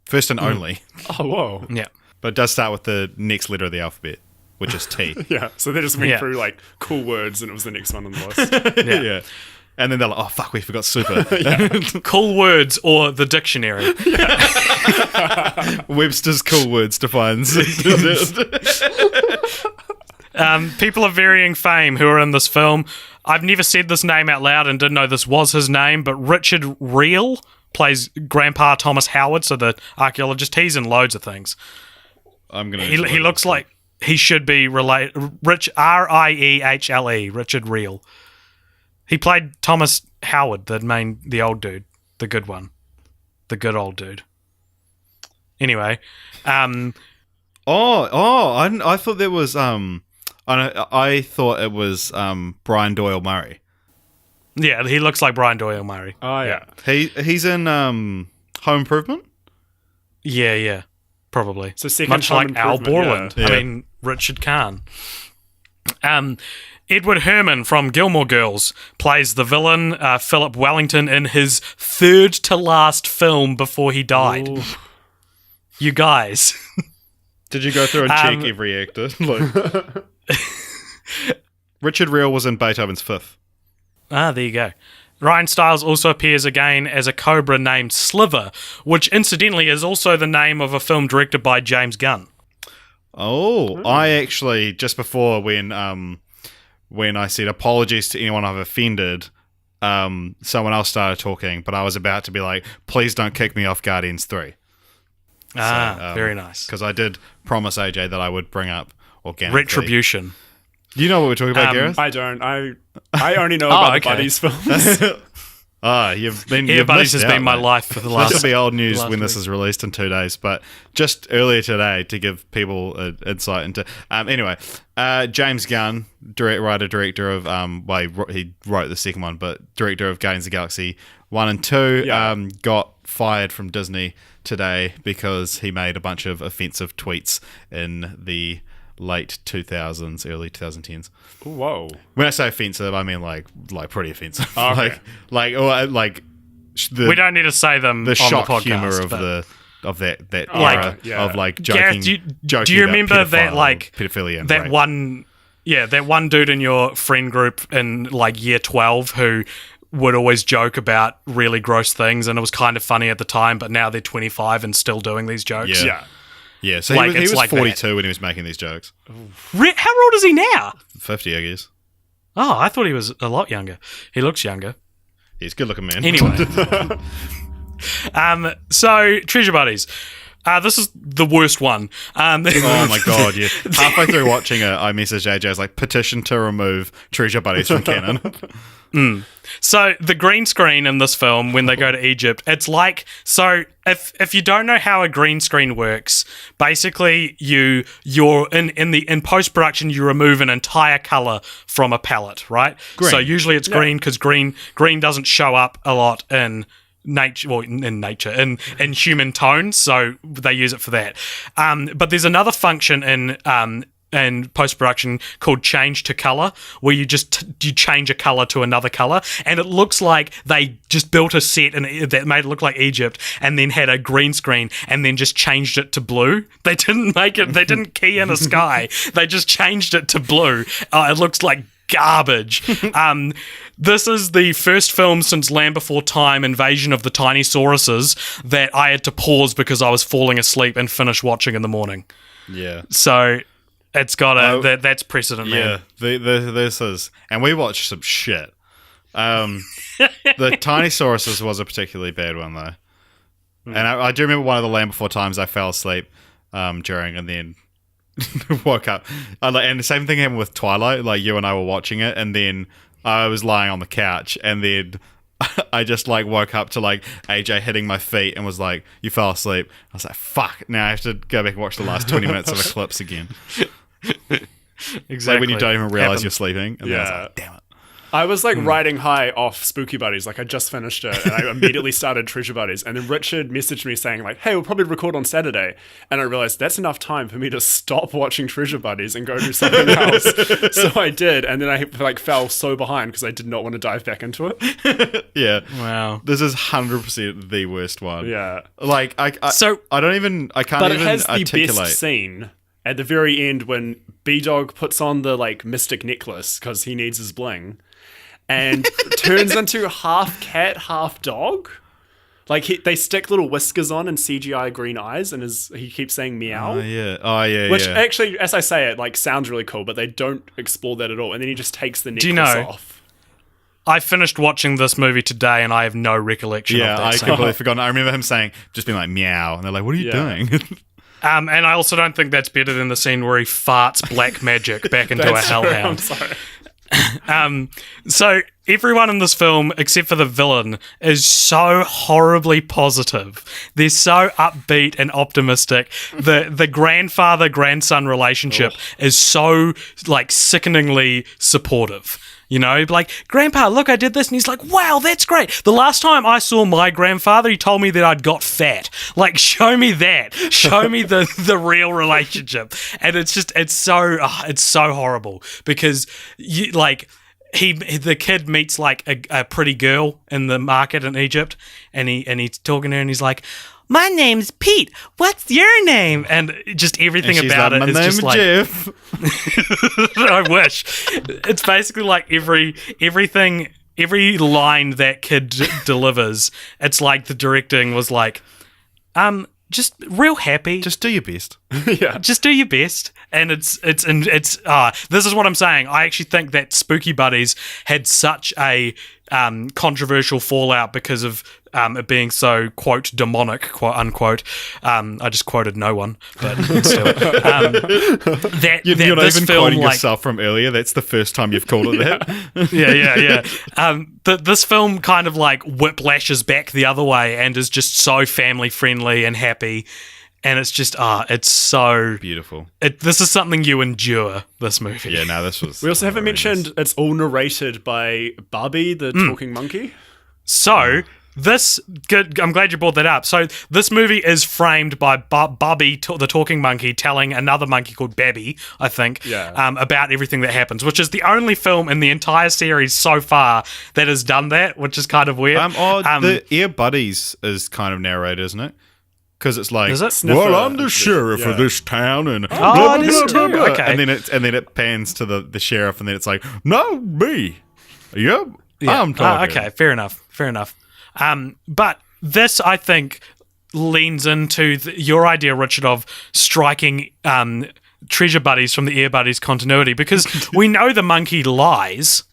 S3: First and only.
S2: Oh, whoa.
S1: Yeah.
S3: But it does start with the next letter of the alphabet, which is T.
S2: Yeah, so they just went through like cool words and it was the next one on the list.
S3: Yeah. And then they're like, oh, fuck, we forgot super.
S1: Cool words or the dictionary.
S3: Webster's cool words defines.
S1: People of varying fame who are in this film. I've never said this name out loud and didn't know this was his name, but Richard Reel plays Grandpa Thomas Howard, so the archaeologist. He's in loads of things.
S3: I'm gonna.
S1: He looks like he should be related. Riehle, Richard Riehl. He played Thomas Howard, the old dude, the good one, the good old dude. Anyway,
S3: I thought there was I thought it was Brian Doyle Murray.
S1: Yeah, he looks like Brian Doyle Murray.
S2: Oh yeah.
S3: He's in Home Improvement.
S1: Yeah, probably.
S2: So second
S1: much
S2: Home
S1: like Al
S2: Improvement,
S1: Borland.
S3: yeah.
S1: I mean, Richard Kahn. Edward Herrmann from Gilmore Girls plays the villain Philip Wellington in his third to last film before he died.
S2: Ooh.
S1: You guys.
S3: Did you go through and check every actor? Like, Richard Riehl was in Beethoven's Fifth.
S1: There you go. Ryan Stiles also appears again as a cobra named Sliver, which incidentally is also the name of a film directed by James Gunn.
S3: Oh, I actually, just before when I said apologies to anyone I've offended, someone else started talking, but I was about to be like, please don't kick me off Guardians 3.
S1: Very nice.
S3: Because I did promise AJ that I would bring up organically.
S1: Retribution.
S3: Do you know what we're talking about, Gareth?
S2: I don't. I only know about the Buddies films.
S3: You've been.
S1: Yeah,
S3: you've
S1: Buddies
S3: missed
S1: has
S3: out,
S1: been my
S3: mate.
S1: life for the last.
S3: This will be old news
S1: last
S3: when this
S1: week.
S3: is released in 2 days. But just earlier today, to give people insight into. Anyway, James Gunn, writer director of he wrote the second one, but director of Guardians of the Galaxy 1 and 2, got fired from Disney today because he made a bunch of offensive tweets in the late 2000s, early 2010s.
S2: Whoa.
S3: When I say offensive, I mean like pretty offensive.
S2: Oh, okay.
S3: The
S1: We don't need to say them
S3: the
S1: on
S3: shock
S1: the podcast,
S3: humor
S1: but-
S3: of that
S2: Like,
S3: era
S2: yeah.
S3: of like
S1: Gareth,
S3: joking.
S1: do you remember that like
S3: pedophilia and
S1: that
S3: rape.
S1: one? Yeah, that one dude in your friend group in like year 12 who would always joke about really gross things, and it was kind of funny at the time, but now they're 25 and still doing these jokes.
S3: Yeah. Yeah, so
S1: Like,
S3: he
S1: it's
S3: was
S1: like
S3: 42 when he was making these jokes.
S1: How old is he now?
S3: 50, I guess.
S1: Oh, I thought he was a lot younger. He looks younger.
S3: He's a good looking man.
S1: Anyway. So, Treasure Buddies. This is the worst one.
S3: Oh my god, yeah. Halfway through watching it, I messaged AJ, I was like, petition to remove Treasure Buddies from canon.
S1: So the green screen in this film, when they go to Egypt, it's like, so if you don't know how a green screen works, basically you're in post production you remove an entire color from a palette, right?
S3: Green.
S1: So usually it's green because green doesn't show up a lot in in human tones, so they use it for that. But there's another function in post-production called change to color, where you change a color to another color, and it looks like they just built a set that made it look like Egypt and then had a green screen and then just changed it to blue. They didn't key in a sky, they just changed it to blue. It looks like garbage. This is the first film since Land Before Time, Invasion of the Tiny Sauruses, that I had to pause because I was falling asleep and finish watching in the morning.
S3: Yeah.
S1: So it's got that's precedent, man.
S3: Yeah, this is, and we watched some shit. The Tiny Sauruses was a particularly bad one though, and I do remember one of the Land Before Times I fell asleep during, and then woke up. And the same thing happened with Twilight. Like you and I were watching it, and then I was lying on the couch, and then I just like woke up to like AJ hitting my feet and was like, "You fell asleep." I was like, "Fuck!" Now I have to go back and watch the last 20 minutes of Eclipse again.
S1: Exactly.
S3: Like when you don't even realize
S1: Happens.
S3: you're sleeping. And then I was
S2: Yeah.
S3: like, "Damn it."
S2: I was like riding high off Spooky Buddies, like I just finished it, and I immediately started Treasure Buddies, and then Richard messaged me saying like, "Hey, we'll probably record on Saturday," and I realized that's enough time for me to stop watching Treasure Buddies and go do something else. So I did, and then I like fell so behind because I did not want to dive back into it.
S3: Yeah.
S1: Wow.
S3: This is 100% the worst one.
S2: Yeah,
S3: Like I can't
S2: but
S3: even
S2: it has the
S3: articulate.
S2: best scene at the very end when B-Dog puts on the like mystic necklace because he needs his bling, and turns into half cat, half dog. Like they stick little whiskers on and CGI green eyes, and he keeps saying meow.
S3: Oh yeah.
S2: Which actually, as I say it, like sounds really cool, but they don't explore that at all. And then he just takes the necklace
S1: you know-
S2: off.
S1: I finished watching this movie today and I have no recollection of
S3: Yeah,
S1: that
S3: I
S1: scene.
S3: completely forgot. I remember him saying, just being like meow, and they're like, "What are you
S2: Yeah.
S3: doing?"
S1: And I also don't think that's better than the scene where he farts black magic back into a hellhound.
S2: I'm sorry.
S1: So everyone in this film, except for the villain, is so horribly positive. They're so upbeat and optimistic. The grandfather-grandson relationship is so like sickeningly supportive. You know, like, Grandpa, look, I did this. And he's like, wow, that's great. The last time I saw my grandfather, he told me that I'd got fat. Like, show me that. Show me the real relationship. And it's so horrible because the kid meets like a pretty girl in the market in Egypt, and he's talking to her and he's like, my name's Pete. What's your name? And just everything about it is just like,
S3: Jeff.
S1: I wish. It's basically like every line that kid delivers, it's like the directing was like, just real happy.
S3: Just do your best.
S2: Yeah.
S1: Just do your best. And it's this is what I'm saying. I actually think that Spooky Buddies had such a controversial fallout because of it being so, quote, demonic, quote unquote. I just quoted no one, but still.
S3: You're not even quoting yourself from earlier. That's the first time you've called it that.
S1: Yeah. This film kind of like whiplashes back the other way and is just so family friendly and happy. And it's just, it's so
S3: beautiful.
S1: This is something you endure, this movie.
S3: Yeah, no, this was...
S2: We also haven't mentioned it's all narrated by Barbie, the talking monkey.
S1: So, I'm glad you brought that up. So, this movie is framed by Bobby, the talking monkey, telling another monkey called Babby, I think, about everything that happens, which is the only film in the entire series so far that has done that, which is kind of weird.
S3: The Ear Buddies is kind of narrated, isn't it? Because it's like,
S1: is it?
S3: Well, I'm the sheriff of this town, and blah, blah, blah, blah, blah.
S1: Okay.
S3: And then it pans to the sheriff, and then it's like, no, me, yep, I'm talking.
S1: Okay, fair enough. But this, I think, leans into your idea, Richard, of striking treasure buddies from the Ear Buddies continuity, because we know the monkey lies.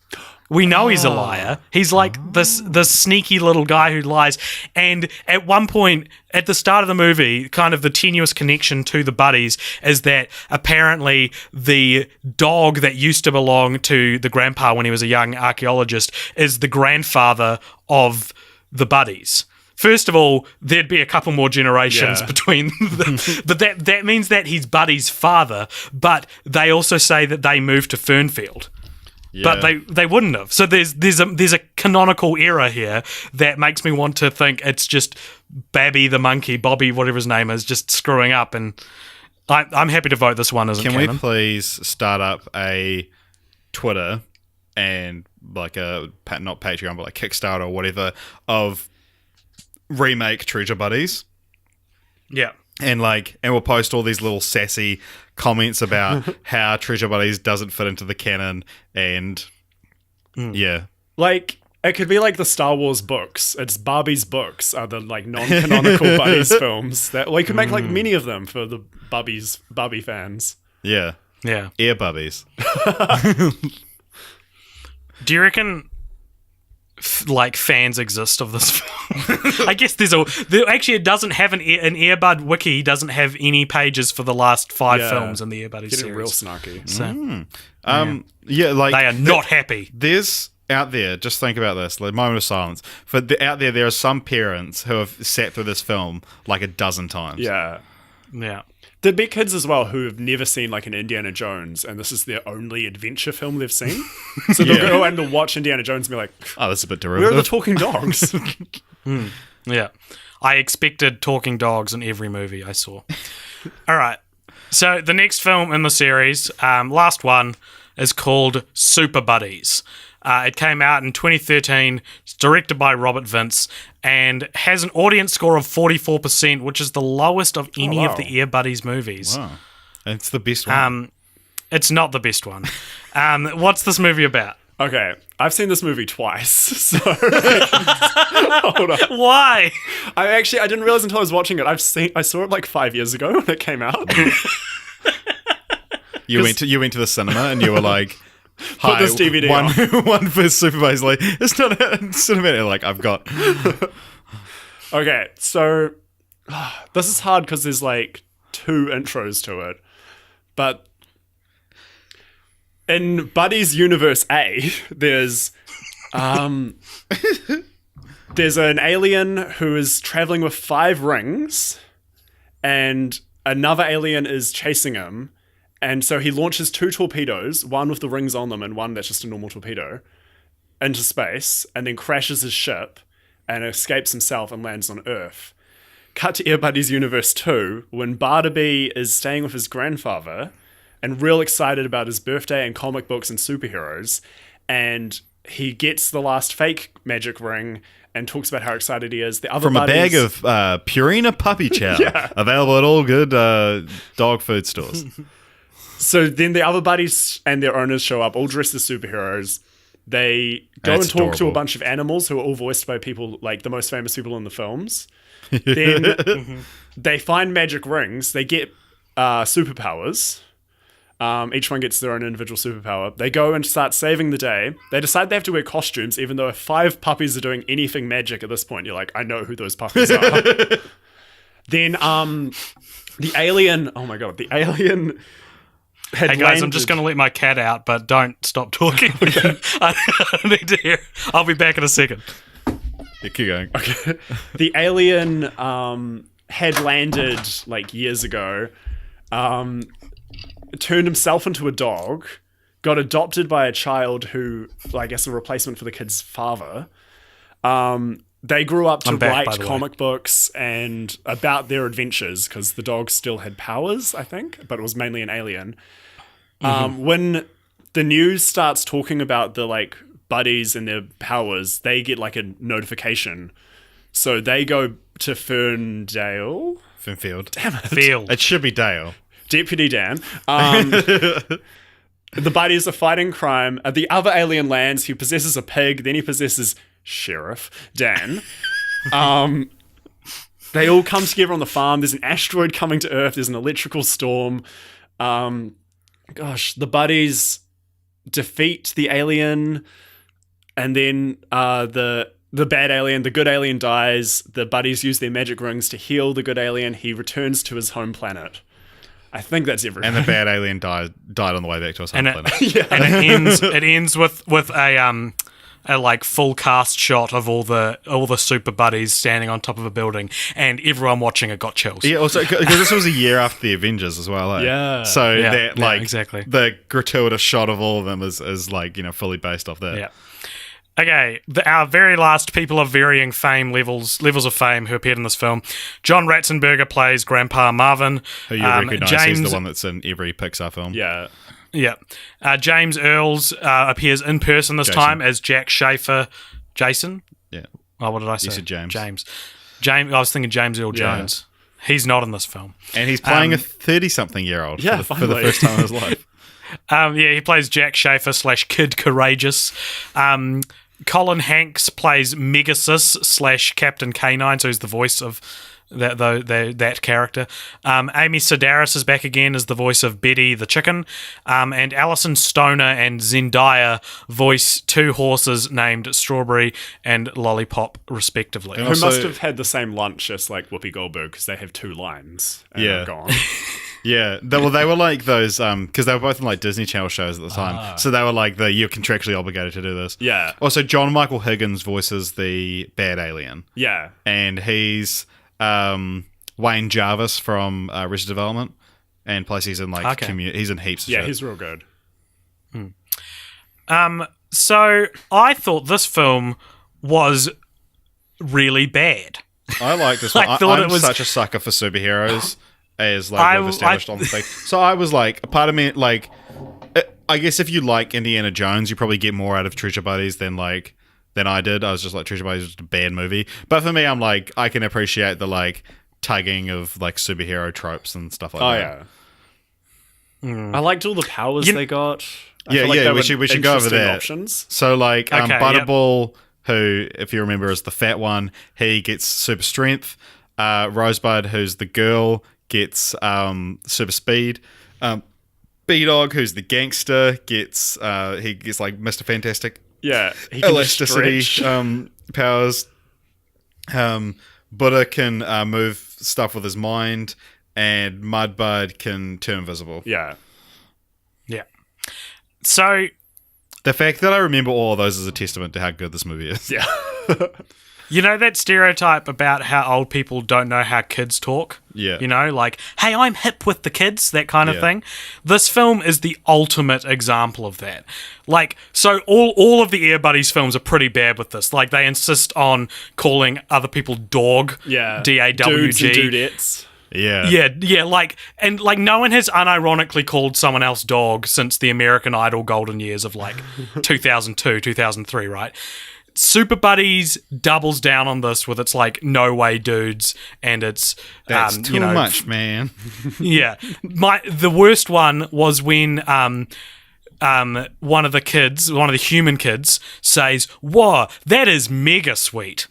S1: We know he's a liar. He's like this sneaky little guy who lies. And at one point, at the start of the movie, kind of the tenuous connection to the buddies is that apparently the dog that used to belong to the grandpa when he was a young archaeologist is the grandfather of the buddies. First of all, there'd be a couple more generations between them. But that means that he's Buddy's father. But they also say that they moved to Fernfield. Yeah. But they wouldn't have. So there's a canonical error here that makes me want to think it's just Babby the monkey, Bobby, whatever his name is, just screwing up. And I'm happy to vote this one isn't canon.
S3: Can we please start up a Twitter and like a, not Patreon, but like Kickstarter or whatever, of remake Treasure Buddies?
S1: Yeah.
S3: And we'll post all these little sassy comments about how Treasure Buddies doesn't fit into the canon, and
S2: like it could be like the Star Wars books. It's Barbie's books are the like non-canonical Buddies films that we could make like many of them for the Barbie fans.
S3: Yeah. Ear Bubbies.
S1: Do you reckon fans exist of this film? I guess actually it doesn't have an Earbud wiki, doesn't have any pages for the last 5 films in the Earbud series.
S2: Getting real snarky.
S1: So,
S3: they
S1: are not happy.
S3: There's out there, just think about this, like moment of silence. Out there are some parents who have sat through this film like a dozen times.
S2: Yeah. There'd be kids as well who have never seen like an Indiana Jones, and this is their only adventure film they've seen. So they'll go and they'll watch Indiana Jones and be like,
S3: oh, that's a bit derivative.
S2: Where are the talking dogs?
S1: Yeah. I expected talking dogs in every movie I saw. All right. So the next film in the series, last one, is called Super Buddies. It came out in 2013. It's directed by Robert Vince and has an audience score of 44%, which is the lowest of any of the Ear Buddies movies.
S3: Wow. It's the best one.
S1: It's not the best one. What's this movie about?
S2: Okay, I've seen this movie twice, so hold on.
S1: Why?
S2: I didn't realize until I was watching it. I saw it like 5 years ago when it came out.
S3: You went to the cinema and you were like,
S2: put this DVD on.
S3: One for Super Buddies. Like, it's not a cinema. Like, I've got.
S2: Okay, so this is hard because there's like 2 intros to it. But in Buddy's Universe A, there's an alien who is traveling with 5 rings, and another alien is chasing him. And so he launches 2 torpedoes, one with the rings on them and one that's just a normal torpedo, into space, and then crashes his ship and escapes himself and lands on Earth. Cut to Air Buddy's Universe 2, when Barnaby is staying with his grandfather and real excited about his birthday and comic books and superheroes, and he gets the last fake magic ring and talks about how excited he is. The other
S3: From a bag
S2: buddies-
S3: of Purina puppy chow,
S2: Yeah.
S3: available at all good dog food stores.
S2: So then the other buddies and their owners show up, all dressed as superheroes. They go
S3: That's
S2: and talk to a
S3: adorable.
S2: bunch of animals who are all voiced by people, like the most famous people in the films. Then they find magic rings. They get superpowers. Each one gets their own individual superpower. They go and start saving the day. They decide they have to wear costumes, even though if 5 puppies are doing anything magic at this point, you're like, I know who those puppies are. Then the alien, oh my god, the alien had
S1: Hey guys, I'm
S2: landed-
S1: just going to let my cat out, but don't stop talking. I need to hear. I'll be back in a second.
S3: Yeah, keep going.
S2: The alien had landed like years ago, turned himself into a dog, got adopted by a child who, I guess, a replacement for the kid's father. They grew up to
S1: I'm back, by
S2: write
S1: the way.
S2: comic books and about their adventures because the dog still had powers, I think, but it was mainly an alien. When the news starts talking about the like buddies and their powers, they get like a notification. So they go to Ferndale.
S3: Finfield.
S1: Field.
S3: It should be Dale.
S2: Deputy Dan. The buddies are fighting crime. The other alien lands. He possesses a pig. Then he possesses Sheriff Dan. They all come together on the farm. There's an asteroid coming to Earth. There's an electrical storm. The buddies defeat the alien, and then the bad alien, the good alien dies. The buddies use their magic rings to heal the good alien. He returns to his home planet. I think that's everything.
S3: And the bad alien died on the way back to us.
S1: And it ends with a like full cast shot of all the super buddies standing on top of a building, and everyone watching it got chills.
S3: Yeah, also because this was a year after the Avengers as well. Eh?
S2: Yeah.
S3: So
S1: Yeah,
S3: that
S1: yeah,
S3: like
S1: exactly.
S3: the gratuitous shot of all of them is like fully based off that.
S1: Yeah. Okay, our very last people of varying fame levels of fame who appeared in this film. John Ratzenberger plays Grandpa Marvin.
S3: Who you recognise
S1: James,
S3: he's the one that's in every Pixar film.
S2: yeah.
S1: Yeah. James Earls appears in person this
S3: Jason.
S1: time as Jack Schaefer. Jason?
S3: Yeah.
S1: Oh, what did I say?
S3: You said James.
S1: James. I was thinking James Earl Jones. He's not in this film.
S3: And he's playing a 30-something-year-old
S2: Yeah,
S3: for the
S2: finally.
S3: first time in his life.
S1: He plays Jack Schaefer / Kid Courageous. Colin Hanks plays Megasis / Captain K9, so he's the voice of that character. Amy Sedaris is back again as the voice of Betty the chicken. And Alison Stoner and Zendaya voice 2 horses named Strawberry and Lollipop, respectively.
S3: And
S2: Who
S3: also-
S2: must have had the same lunch as like Whoopi Goldberg because they have 2 lines. And
S3: Yeah.
S2: are gone.
S3: Yeah, they were like those because they were both in like Disney Channel shows at the time. So they were like you're contractually obligated to do this.
S2: Yeah.
S3: Also, John Michael Higgins voices the bad alien,
S2: Yeah.
S3: and he's Wayne Jarvis from Arrested Development, and plus he's in like he's in heaps of
S2: Yeah,
S3: shit.
S2: he's real good.
S1: So I thought this film was really bad.
S3: I like this one.
S1: I thought
S3: I'm
S1: it was-
S3: such a sucker for superheroes, as like we've established on the thing. So I was like, a part of me, like, I guess if you like Indiana Jones, you probably get more out of Treasure Buddies than I did. I was just like, Treasure Buddies was just a bad movie. But for me, I'm like, I can appreciate the like tugging of like superhero tropes and stuff like that.
S2: Oh yeah. I liked all the powers they got. I
S3: Yeah,
S2: feel like
S3: yeah,
S2: they
S3: we
S2: were
S3: should go over
S2: interesting
S3: that.
S2: Options.
S3: So like
S1: Okay,
S3: Butterball, who, if you remember, is the fat one, he gets super strength. Rosebud, who's the girl, gets super speed. B-Dog, who's the gangster, gets like Mr. Fantastic
S2: Yeah, he can
S3: elasticity
S2: stretch.
S3: powers. Buddha can move stuff with his mind. and Mudbud can turn invisible.
S2: Yeah.
S1: Yeah. So
S3: The fact that I remember all of those is a testament to how good this movie is.
S2: Yeah.
S1: you know that stereotype about how old people don't know how kids talk?
S3: Yeah.
S1: You know, like, hey, I'm hip with the kids, that kind of
S3: Yeah.
S1: thing. This film is the ultimate example of that. Like, so all of the Air Buddies films are pretty bad with this. Like, they insist on calling other people dog,
S2: Yeah.
S1: D-A-W-G.
S2: Dudes and dudettes.
S3: Yeah.
S1: Yeah, like no one has unironically called someone else dog since the American Idol golden years of like 2002, 2003, right? Super Buddies doubles down on this with its like no way dudes, and it's
S3: That's too much, man.
S1: yeah. The worst one was when one of the human kids says, "Whoa, that is mega sweet,"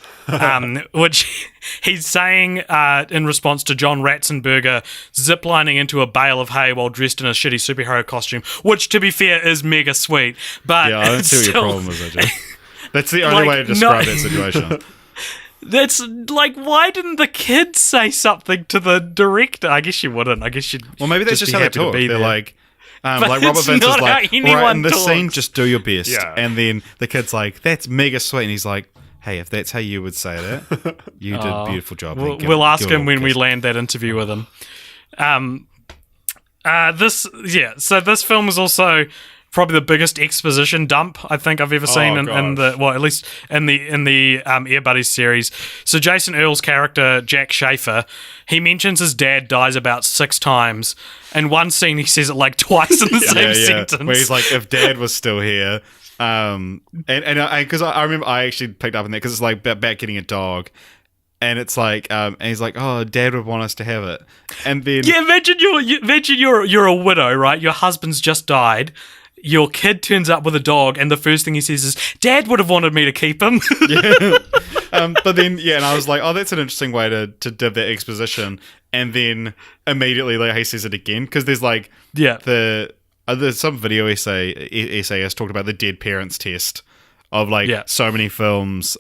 S1: which he's saying in response to John Ratzenberger ziplining into a bale of hay while dressed in a shitty superhero costume, which, to be fair, is mega sweet. But
S3: Yeah, I don't see what your problem is, AJ. That's the only
S1: Like,
S3: way to describe that situation.
S1: That's like, why didn't the kids say something to the director? I guess you wouldn't. I guess you'd.
S3: Well, maybe that's just
S1: be
S3: how they
S1: happy to
S3: talk.
S1: be
S3: They're
S1: there.
S3: like,
S1: But
S3: like Robert
S1: it's
S3: Vince is
S1: not
S3: like,
S1: how
S3: all right,
S1: anyone
S3: in this scene,
S1: talks.
S3: just do your best.
S2: Yeah.
S3: And then the kid's like, that's mega sweet. And he's like, hey, if that's how you would say that, you did a beautiful job.
S1: We'll ask him when we land that interview with him. So this film is also probably the biggest exposition dump I think I've ever seen in the, well, at least in the Air Buddies series. So Jason Earle's character, Jack Schaefer, he mentions his dad dies about 6 times. In one scene, he says it like twice in the same sentence.
S3: Where he's like, if Dad was still here, and because I remember I actually picked up on that because it's like about getting a dog. And it's like, and he's like, "Oh, Dad would want us to have it." And then,
S1: Yeah, imagine you're a widow, right? Your husband's just died. Your kid turns up with a dog, and the first thing he says is, "Dad would have wanted me to keep him."
S3: but then, and I was like, "Oh, that's an interesting way to do that exposition." And then immediately, like, he says it again because there's like, there's some video essayist talked about the dead parents test of like so many films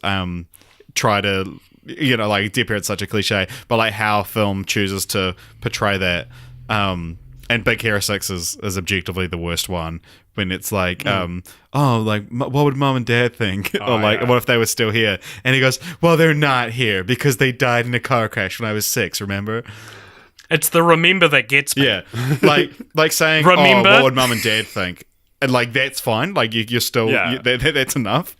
S3: try to. Like Dead Parents, such a cliche, but like how film chooses to portray that. And Big Hero 6 is objectively the worst one when it's like, what would Mom and Dad think? Or like, what if they were still here? And he goes, well, they're not here because they died in a car crash when I was 6, remember?
S1: It's the remember that gets me.
S3: Yeah. Like saying,
S1: Remember?
S3: what would Mom and Dad think? And like, that's fine. Like, you're still, that's enough.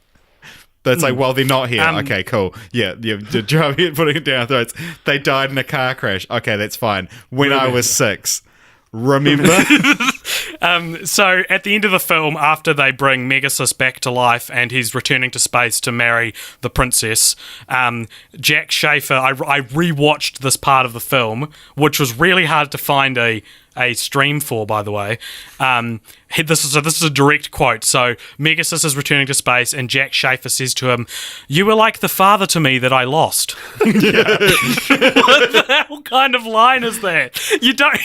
S3: That's like, well, they're not here. Okay, cool. Yeah, putting it down our throats. They died in a car crash. Okay, that's fine. When I was 6. Remember?
S1: So at the end of the film, after they bring Megasis back to life and he's returning to space to marry the princess, Jack Schaefer, I rewatched this part of the film, which was really hard to find a stream for, by the way. This is a direct quote. So Megasis is returning to space, and Jack Schaefer says to him, "You were like the father to me that I lost." What the hell kind of line is that? You don't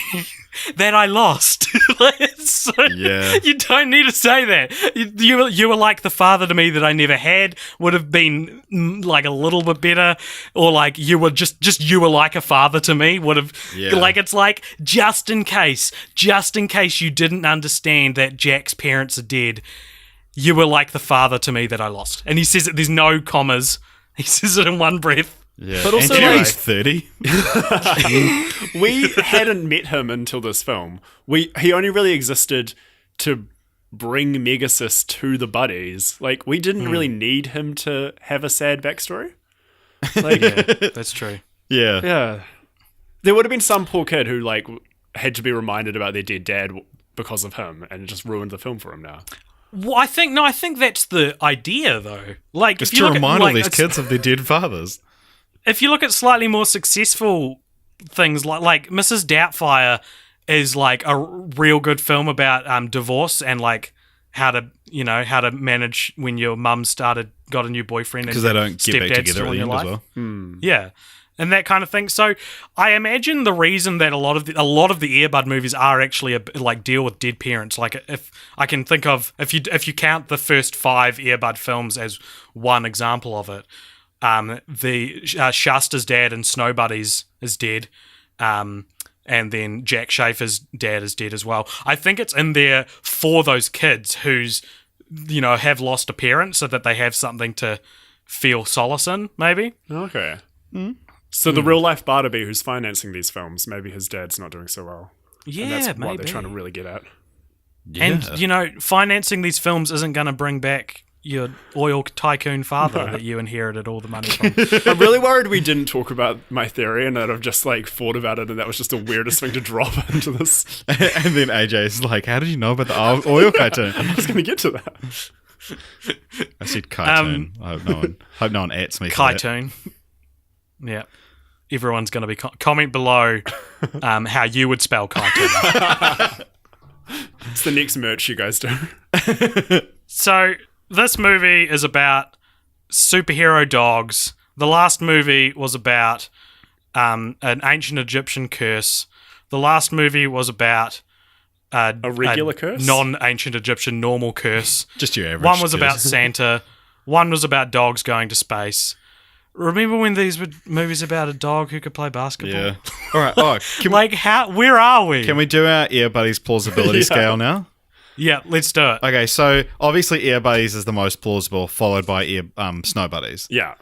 S1: that I lost. You don't need to say that. You were like the father to me that I never had. Would have been like a little bit better, or like you were just you were like a father to me. Would have like, it's like just in case you didn't understand that Jack's parents are dead, you were like the father to me that I lost. And he says it, there's no commas. He says it in one breath.
S3: Yeah.
S2: But also,
S3: and
S2: like,
S3: 30.
S2: we hadn't met him until this film. He only really existed to bring Megasis to the buddies. Like, we didn't really need him to have a sad backstory. Like,
S1: That's true.
S2: yeah. There would have been some poor kid who like had to be reminded about their dead dad because of him, and it just ruined the film for him now.
S1: Well, I think that's the idea, though. Like,
S3: Just
S1: if you
S3: to
S1: look
S3: remind
S1: at,
S3: all these kids of their dead fathers.
S1: If you look at slightly more successful things, like Mrs. Doubtfire is like a real good film about divorce and like how to manage when your mum got a new boyfriend
S3: Because they don't get back
S1: stepdad's
S3: together
S1: still
S3: at
S1: in
S3: the
S1: your
S3: end as
S1: life.
S3: well.
S1: Yeah. And that kind of thing. So I imagine the reason that a lot of the Air Bud movies are actually like deal with dead parents. Like, if I can think of, if you count the first 5 Air Bud films as one example of it, the Shasta's dad in Snow Buddies is dead. and then Jack Schaefer's dad is dead as well. I think it's in there for those kids who's, have lost a parent so that they have something to feel solace in, maybe.
S2: Okay. So the real-life Barnaby who's financing these films, maybe his dad's not doing so well.
S1: Yeah,
S2: and that's
S1: maybe.
S2: what they're trying to really get at.
S3: Yeah.
S1: And, financing these films isn't going to bring back your oil tycoon father that you inherited all the money from.
S2: I'm really worried we didn't talk about my theory and that I've just thought about it and that was just the weirdest thing to drop into this.
S3: And then AJ's like, how did you know about the oil cartoon?
S2: I was going to get to that.
S3: I said cartoon. I hope no one ats me for that.
S1: Kytoon. Yeah. Everyone's going to be... comment below how you would spell kytoon.
S2: It's the next merch you guys do.
S1: So, this movie is about superhero dogs. The last movie was about an ancient Egyptian curse. The last movie was about
S2: A regular curse?
S1: non-ancient Egyptian normal curse.
S3: Just your average
S1: One was
S3: curse.
S1: about Santa. One was about dogs going to space. Remember when these were movies about a dog who could play basketball?
S3: Yeah. All right. Oh,
S1: where are we?
S3: can we do our Ear Buddies plausibility scale now?
S1: Yeah, let's do it.
S3: Okay, so obviously Ear Buddies is the most plausible, followed by Snow Buddies.
S2: Yeah.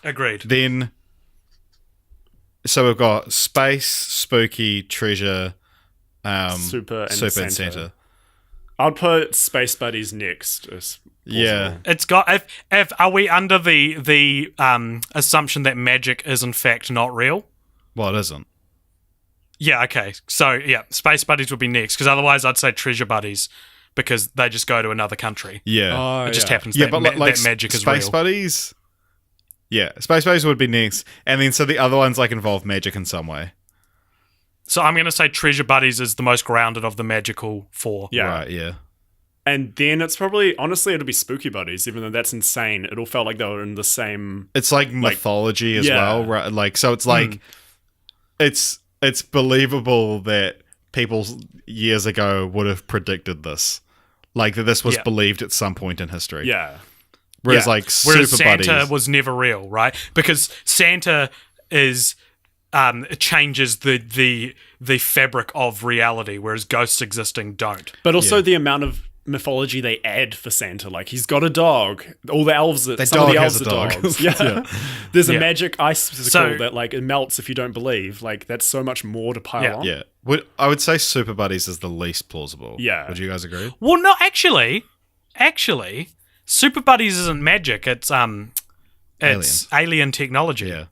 S1: Agreed.
S3: Then, so we've got space, spooky, treasure,
S2: Super and
S3: Super
S2: Santa.
S3: and Santa.
S2: I'd put Space Buddies next. As
S3: Yeah.
S1: It's got. If are we under the assumption that magic is in fact not real?
S3: Well, it isn't.
S1: Yeah. Okay. So yeah, Space Buddies would be next because otherwise I'd say Treasure Buddies because they just go to another country.
S3: Yeah.
S1: It just happens
S3: Yeah,
S1: that,
S3: but
S1: that magic is
S3: Space
S1: real.
S3: Buddies. Yeah, Space Buddies would be next, and then so the other ones involve magic in some way.
S1: So I'm going to say Treasure Buddies is the most grounded of the magical four.
S2: Yeah.
S3: Right. Yeah.
S2: And then it's probably, honestly, it'll be Spooky Buddies, even though that's insane. It all felt like they were in the same...
S3: It's like mythology as
S2: yeah.
S3: well, right? Like, so it's like it's believable that people years ago would have predicted this, like that this was believed at some point in history.
S2: Yeah.
S3: Whereas
S2: Yeah.
S3: like
S1: Whereas
S3: Super
S1: Santa
S3: Buddies
S1: was never real, right? Because Santa is changes the fabric of reality, whereas ghosts existing don't.
S2: But also the amount of mythology they add for Santa. Like, he's got a dog. All the elves... Some of
S3: dog
S2: the
S3: has
S2: elves
S3: a
S2: are
S3: dog.
S2: dogs. Yeah. There's a
S1: Yeah.
S2: magic icicle
S1: So-
S2: that, like, it melts if you don't believe. Like, that's so much more to pile on.
S3: Yeah, I would say Super Buddies is the least plausible.
S2: Yeah.
S3: Would you guys agree?
S1: Well, no, actually, Super Buddies isn't magic. It's alien technology.
S3: Yeah.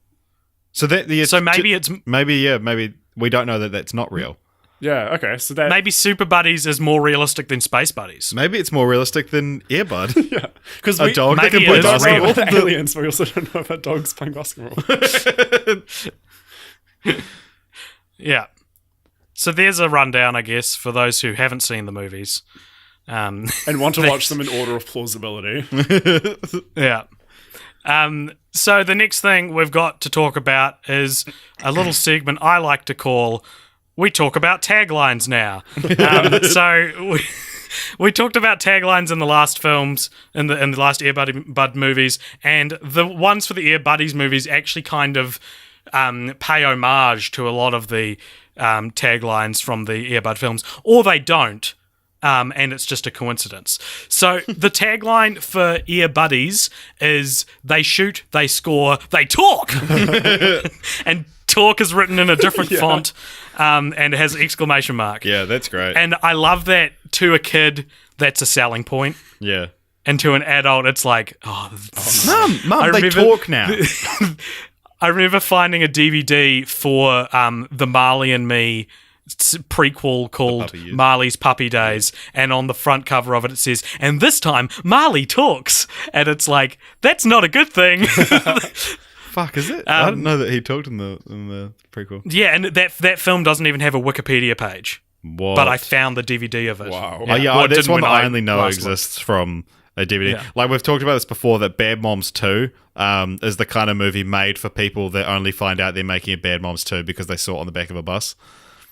S3: So that
S1: So maybe
S3: maybe we don't know that that's not real.
S2: Yeah, okay. So that...
S1: maybe Super Buddies is more realistic than Space Buddies.
S3: Maybe it's more realistic than Earbud.
S2: Yeah. Because
S3: A dog that
S1: maybe
S3: can
S1: it
S3: play
S1: is
S2: know
S1: real.
S3: basketball.
S2: about aliens, but we also don't know about dogs playing basketball.
S1: Yeah. So there's a rundown, I guess, for those who haven't seen the movies.
S2: And want to watch them in order of plausibility.
S1: Yeah. So the next thing we've got to talk about is a little segment I like to call "We Talk About Taglines Now." So we talked about taglines in the last films, in the last Ear Bud movies, and the ones for the Ear Buddies movies actually kind of pay homage to a lot of the taglines from the Ear Bud films, or they don't. And it's just a coincidence. So the tagline for Ear Buddies is "They shoot, they score, they talk," and "talk" is written in a different font, and it has an exclamation mark.
S3: Yeah, that's great.
S1: And I love that to a kid, that's a selling point,
S3: Yeah.
S1: and to an adult, it's like,
S3: Mum, they
S1: remember-
S3: talk now.
S1: I remember finding a DVD for the Marley and Me prequel called
S3: Puppy Years.
S1: Marley's Puppy Days, and on the front cover of it says, "And this time Marley talks," and it's like, that's not a good thing.
S3: Fuck, is it? I didn't know that he talked in the prequel.
S1: Yeah, and that film doesn't even have a Wikipedia page,
S3: What?
S1: but I found the DVD of it.
S2: Wow.
S3: Oh, yeah,
S1: Well, it
S3: that's
S1: didn't
S3: one
S1: when
S3: that I only know
S1: last
S3: exists from a DVD.
S1: Yeah.
S3: Like, we've talked about this before, that Bad Moms 2 is the kind of movie made for people that only find out they're making a Bad Moms 2 because they saw it on the back of a bus.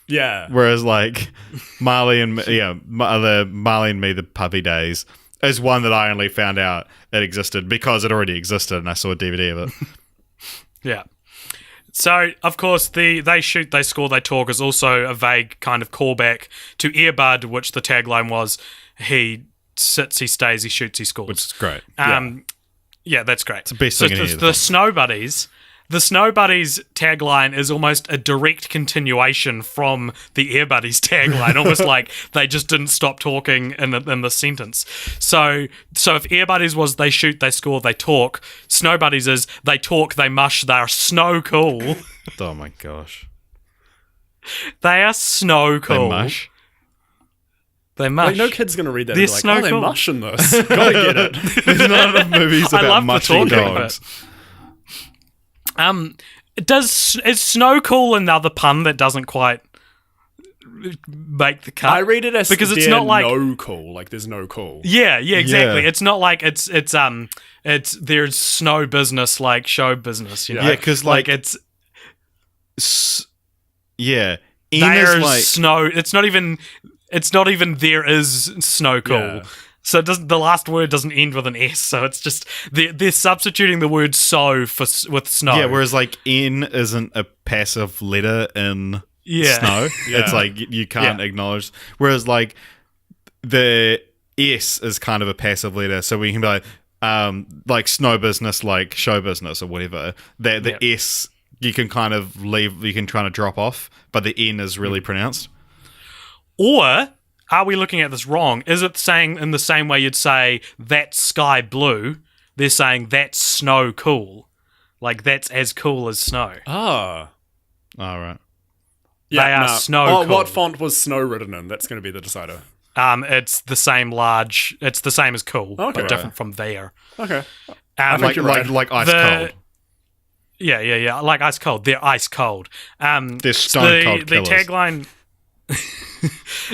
S2: Yeah.
S3: Whereas, like, Marley and Me, the Puppy Days, is one that I only found out it existed because it already existed and I saw a DVD of it.
S1: Yeah. So, of course, the they shoot, they score, they talk is also a vague kind of callback to Earbud, which the tagline was, he sits, he stays, he shoots, he scores.
S3: Which is great.
S1: Yeah, that's great. It's
S3: the best thing in any of the
S1: the Snow Buddies. The Snow Buddies tagline is almost a direct continuation from the Air Buddies tagline, almost like they just didn't stop talking in the sentence. So if Air Buddies was they shoot, they score, they talk, Snow Buddies is they talk, they mush, they're snow cool.
S3: Oh my gosh.
S1: They are snow cool.
S3: They mush.
S1: They mush.
S2: Like, no kid's going to read that
S1: They're
S2: and be like,
S1: snow
S2: they're
S1: cool.
S2: mushing this. Gotta get it.
S3: There's not enough movies
S1: I
S3: about
S1: love the
S3: mushing
S1: talking
S3: dogs.
S1: Is snow cool another pun that doesn't quite make the cut?
S2: I read it as
S1: because it's
S2: they're
S1: not like
S2: no cool. Like there's no cool.
S1: yeah, exactly.
S3: Yeah.
S1: It's not like it's there's snow business like show business. You know?
S3: Yeah, because like
S1: it's
S3: yeah, in
S1: there's
S3: is like
S1: snow. It's not even there is snow cool.
S2: Yeah.
S1: So it doesn't. The last word doesn't end with an S. So it's just they're substituting the word so with snow.
S3: yeah. Whereas like in isn't a passive letter in
S1: Yeah.
S3: snow.
S2: Yeah.
S3: It's like you can't acknowledge. Whereas like the S is kind of a passive letter, so we can be like snow business, like show business or whatever. The S you can kind of leave. You can kind of drop off, but the N is really pronounced.
S1: Or are we looking at this wrong? Is it saying in the same way you'd say that's sky blue? They're saying that's snow cool, like that's as cool as snow.
S2: Ah.
S3: All right.
S2: Yeah,
S1: They are
S2: nah.
S1: snow
S2: Oh,
S1: cool.
S2: what font was snow written in? That's going to be the decider.
S1: It's the same large. It's the same as cool,
S2: Okay.
S1: but different from there.
S2: Okay. I think
S3: Like
S2: you're right.
S3: like ice
S1: The-
S3: cold.
S1: Yeah. Like ice cold. They're ice cold.
S3: They're stone cold
S1: The
S3: killers.
S1: tagline.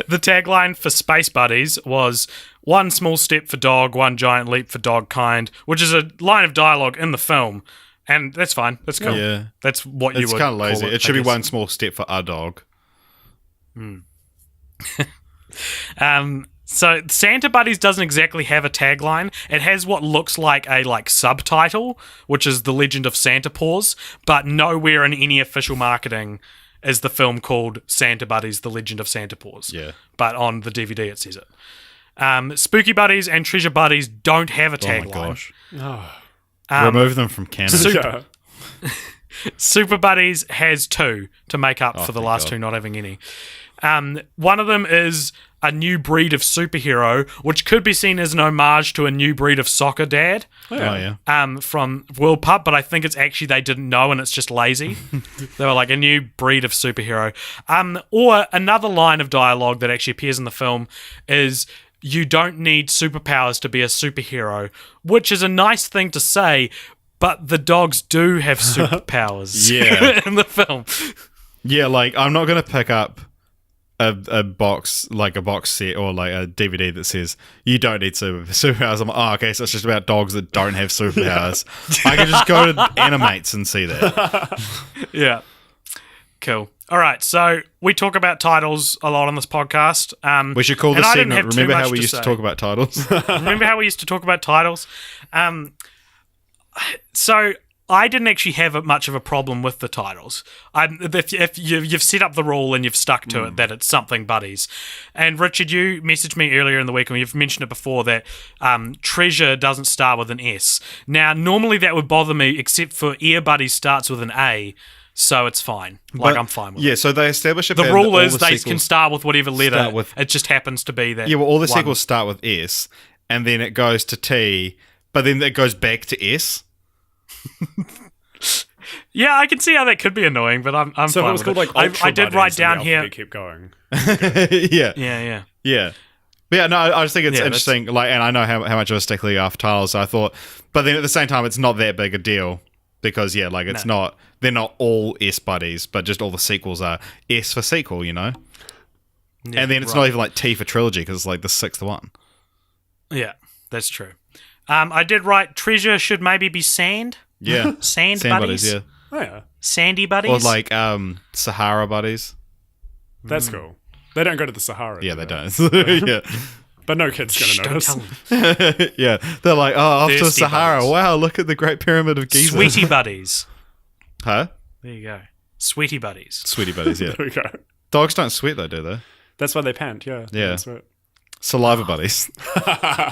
S1: The tagline for Space Buddies was one small step for dog, one giant leap for dog kind, which is a line of dialogue in the film, and that's fine. That's cool.
S3: Yeah.
S1: That's what you
S3: It's
S1: would
S3: kind of lazy.
S1: call
S3: It should be
S1: I guess.
S3: one small step for a dog.
S1: So Santa Buddies doesn't exactly have a tagline. It has what looks like a subtitle, which is The Legend of Santa Paws, but nowhere in any official marketing is the film called Santa Buddies: The Legend of Santa Paws.
S3: Yeah.
S1: But on the DVD it says it. Spooky Buddies and Treasure Buddies don't have a
S3: Oh my
S1: tagline.
S3: gosh.
S1: Um,
S3: Remove them from canon.
S2: Yeah.
S1: Super Buddies has two to make up for the
S3: thank
S1: last
S3: God.
S1: two not having any. One of them is a new breed of superhero, which could be seen as an homage to a new breed of soccer dad
S3: Oh yeah.
S1: from World Pup, but I think it's actually they didn't know and it's just lazy. They were like a new breed of superhero. Or another line of dialogue that actually appears in the film is you don't need superpowers to be a superhero, which is a nice thing to say, but the dogs do have superpowers
S3: Yeah.
S1: in the film.
S3: Yeah, like I'm not gonna pick up a box set or like a DVD that says you don't need superpowers. I'm like, oh, okay, so it's just about dogs that don't have superpowers. I can just go to Animates and see that.
S1: Yeah. Cool. All right, so we talk about titles a lot on this podcast.
S3: We should call
S1: and
S3: this
S1: I didn't
S3: segment.
S1: have too
S3: Remember how
S1: much
S3: we
S1: to
S3: used to
S1: say.
S3: talk about titles?
S1: Remember how we used to talk about titles? So I didn't actually have much of a problem with the titles. If you've set up the rule and you've stuck to it, that it's something buddies. And Richard, you messaged me earlier in the week, and you've mentioned it before, that treasure doesn't start with an S. Now, normally that would bother me, except for Ear Buddies starts with an A, so it's fine.
S3: But-
S1: I'm fine with
S3: Yeah,
S1: it.
S3: so they establish a
S1: The
S3: pattern
S1: rule
S3: that all
S1: is
S3: the
S1: they
S3: sequels
S1: can start with whatever letter.
S3: start with-
S1: It just happens to be that.
S3: Yeah, well, all the
S1: one.
S3: sequels start with S, and then it goes to T, but then it goes back to S.
S1: Yeah, I can see how that could be annoying, but I'm
S2: So if
S1: fine
S2: it was
S1: with
S2: called like
S1: I
S2: Ultra
S1: did
S2: Buddies,
S1: write
S2: then
S1: down
S2: the
S1: here.
S2: alphabet keep going.
S3: Yeah.
S1: Yeah.
S3: But yeah, no, I just think it's
S1: Yeah,
S3: interesting. Like, and I know how much of a stickler you are for titles. So I thought, but then at the same time, it's not that big a deal because it's not. They're not all S buddies, but just all the sequels are S for sequel, you know.
S1: Yeah,
S3: And then it's
S1: right.
S3: not even like T for trilogy because it's like the sixth one.
S1: Yeah, that's true. I did write treasure should maybe be sand.
S3: Yeah,
S1: Sand
S3: Sand
S1: buddies?
S3: yeah,
S2: Oh yeah,
S1: Sandy buddies.
S3: or like Sahara buddies.
S2: that's cool. They don't go to the Sahara.
S3: Yeah,
S2: do
S3: they don't. Yeah.
S2: But no kid's
S1: Shh,
S2: gonna
S1: don't
S2: notice.
S1: tell them.
S3: Yeah, they're like, oh, off to
S1: Thirsty
S3: Sahara.
S1: buddies.
S3: Wow, look at the Great Pyramid of Giza.
S1: Sweetie buddies.
S3: Huh?
S1: There you go. Sweaty buddies.
S3: Sweaty buddies, yeah.
S2: There we go.
S3: Dogs don't sweat though, do they?
S2: That's why they pant, yeah.
S3: Yeah.
S2: That's right.
S3: Saliva buddies.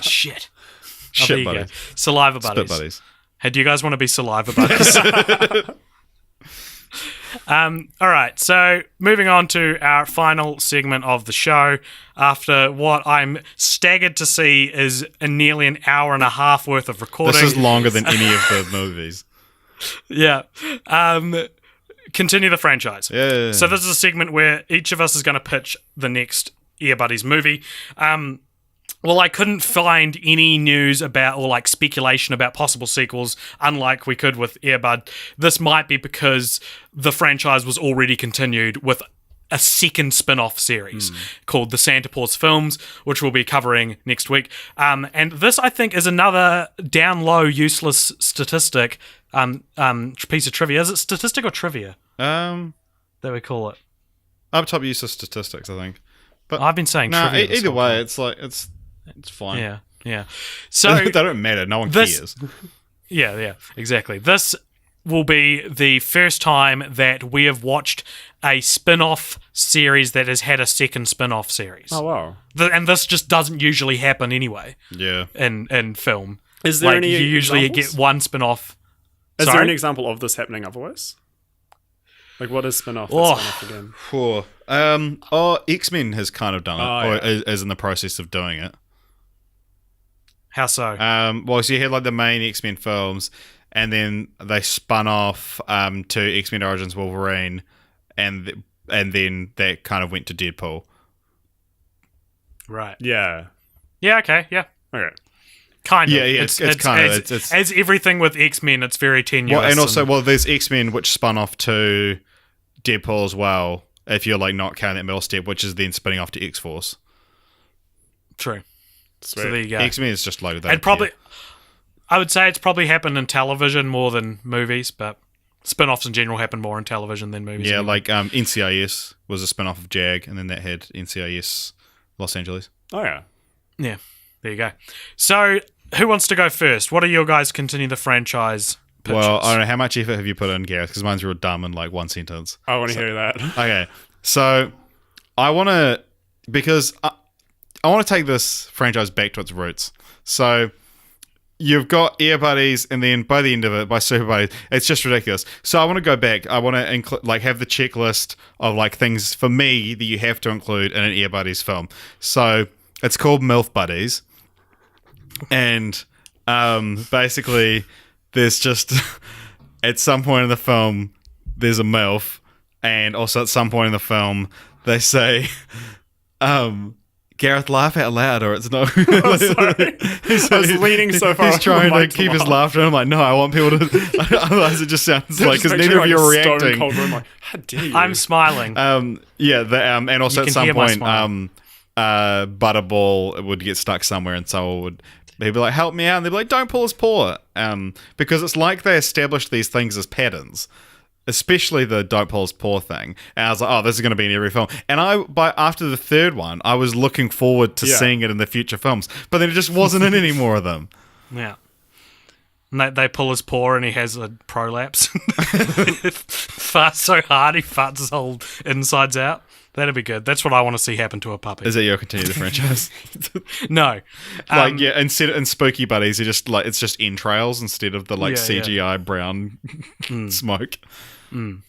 S1: Shit. there
S3: Shit
S1: you go.
S3: buddies.
S1: Saliva
S3: Spit
S1: buddies.
S3: buddies.
S1: Hey, do you guys want to be saliva buddies? All right, so moving on to our final segment of the show, after what I'm staggered to see is nearly an hour and a half worth of recording.
S3: This is longer than any of the movies.
S1: Yeah. Continue the franchise.
S3: Yeah.
S1: So this is a segment where each of us is going to pitch the next Ear Buddies movie. Well, I couldn't find any news about or like speculation about possible sequels, unlike we could with Earbud. This might be because the franchise was already continued with a second spin-off series called The Santa Paws Films, which we'll be covering next week. And this, I think, is another down low, useless statistic piece of trivia. Is it statistic or trivia that we call it?
S3: Up top use of statistics, I think. But
S1: I've been saying
S3: nah,
S1: trivia.
S3: either way, it's like it's fine.
S1: Yeah. So
S3: they don't matter. No one cares.
S1: Yeah, exactly. This will be the first time that we have watched a spin-off series that has had a second spin-off series.
S2: Oh, wow.
S1: And this just doesn't usually happen anyway
S3: Yeah.
S1: in film.
S2: Is there any
S1: you usually
S2: examples?
S1: get one spin-off.
S2: Is there
S1: Sorry?
S2: an example of this happening otherwise? Like, what is spin-off?
S1: Oh.
S2: Spin-off again?
S3: Cool. X-Men has kind of done it,
S2: Oh,
S3: or
S2: yeah.
S3: is in the process of doing it.
S1: How so?
S3: Well, so you had like the main X-Men films, and then they spun off to X-Men Origins Wolverine, and then that kind of went to Deadpool.
S1: Right.
S2: Yeah.
S1: Yeah, okay, yeah.
S2: Okay.
S1: Kind of.
S3: Yeah, it's kind of- it's-
S1: as everything with X-Men, it's very tenuous.
S3: Well, and also, there's X-Men which spun off to Deadpool as well. If you're like not counting that middle step, which is then spinning off to X-Force.
S1: True.
S2: Sweet.
S1: So there you go.
S3: X-Men is just like that.
S1: And probably, I would say it's probably happened in television more than movies, but spin-offs in general happen more in television than movies.
S3: Yeah,
S1: anyway.
S3: like NCIS was a spin-off of JAG, and then that had NCIS Los Angeles.
S2: Oh, yeah.
S1: Yeah, there you go. So, who wants to go first? What are your guys continue the franchise pitches?
S3: Well, I don't know, how much effort have you put in, Gareth? Because mine's real dumb in like one sentence.
S2: I want to hear that.
S3: Okay, so I want to, because I want to take this franchise back to its roots. So you've got Ear Buddies, and then by the end of it, by Super Buddies, it's just ridiculous. So I want to go back. I want to have the checklist of like things for me that you have to include in an Ear Buddies film. So it's called MILF Buddies, and basically there's just at some point in the film there's a MILF, and also at some point in the film they say Gareth, laugh out loud or it's no.
S2: Oh, sorry. I was leaning so far.
S3: He's trying to keep his laughter, and I'm like, no, I want people to. Otherwise, it just sounds like because neither of you are reacting.
S2: I'm like, how dare you?
S1: I'm smiling.
S3: And also
S1: You
S3: at
S1: can
S3: some
S1: hear my
S3: point,
S1: smile.
S3: Butterball would get stuck somewhere, and someone would. They'd be like, help me out. And they'd be like, don't pull his paw. Because it's like they established these things as patterns, especially the don't pull his paw thing. And I was like, oh, this is going to be in every film. And after the third one, I was looking forward to seeing it in the future films. But then it just wasn't in any more of them.
S1: Yeah. And they pull his paw and he has a prolapse. Farts so hard he farts his whole insides out. That'd be good. That's what I want to see happen to a puppy.
S3: Is that your continue the franchise?
S1: No.
S3: Instead in Spooky Buddies, it's just entrails instead of the CGI brown smoke.
S1: All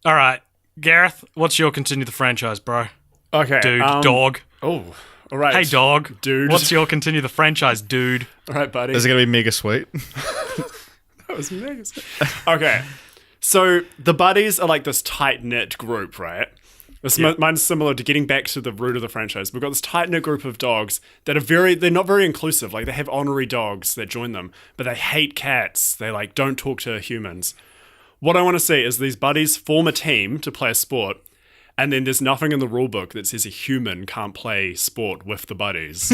S1: right. Gareth, what's your continue the franchise, bro?
S2: Okay.
S1: Dude, dog.
S2: Oh, all right.
S1: Hey, dog.
S2: Dude.
S1: What's your continue the franchise, dude?
S2: All right, buddy.
S3: Is it going to be mega sweet?
S2: That was mega. Okay. So the buddies are like this tight-knit group, right? Mine's similar to getting back to the root of the franchise. We've got this tight-knit group of dogs that they're not very inclusive. Like, they have honorary dogs that join them, but they hate cats. They, don't talk to humans. What I want to see is these buddies form a team to play a sport, and then there's nothing in the rule book that says a human can't play sport with the buddies.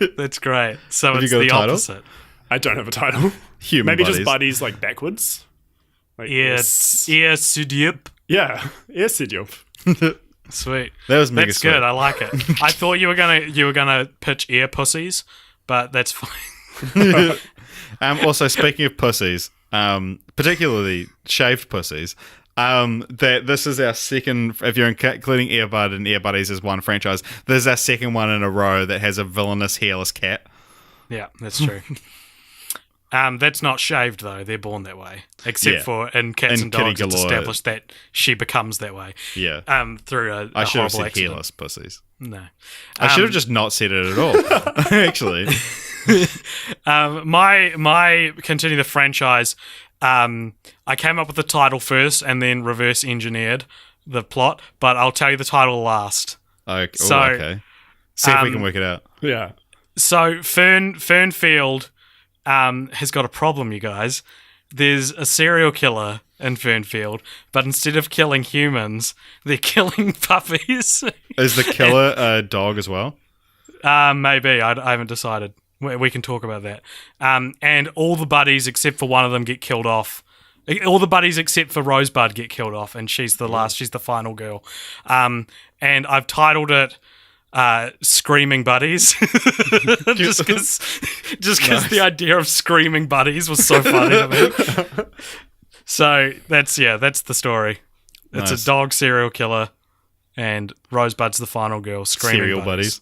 S1: That's great. So
S3: Have
S1: it's
S3: you got
S1: the
S3: a title?
S1: opposite.
S2: I don't have a title.
S3: Human
S2: Maybe
S3: buddies.
S2: just buddies, backwards.
S1: Sudyup.
S2: Yeah. Yes, idiot.
S1: Sweet.
S3: That was mega
S1: That's
S3: sweet.
S1: good. I like it. I thought you were gonna pitch ear pussies, but that's fine.
S3: Also, speaking of pussies, particularly shaved pussies, that this is our second, if you're including Earbud and Earbuddies as one franchise, this is our second one in a row that has a villainous hairless cat.
S1: Yeah, that's true. That's not shaved, though. They're born that way. Except for in Cats and Dogs, it's established that she becomes that way.
S3: Yeah.
S1: Through a
S3: I should have
S1: horrible
S3: said
S1: accident.
S3: hairless pussies.
S1: No.
S3: I should have just not said it at all, actually.
S1: My continue the franchise. I came up with the title first and then reverse engineered the plot, but I'll tell you the title last.
S3: Okay.
S1: So,
S3: okay. See if we can work it out.
S2: Yeah.
S1: So Fernfield has got a problem, you guys. There's a serial killer in Fernfield, but instead of killing humans, they're killing puppies.
S3: Is the killer a dog as well?
S1: Maybe. I haven't decided. We can talk about that. And all the buddies except for one of them get killed off. All the buddies except for Rosebud get killed off, and she's the last. She's the final girl. And I've titled it Screaming Buddies, just because the idea of screaming buddies was so funny to me. So that's the story. It's a dog serial killer, and Rosebud's the final girl. Screaming
S3: Serial buddies.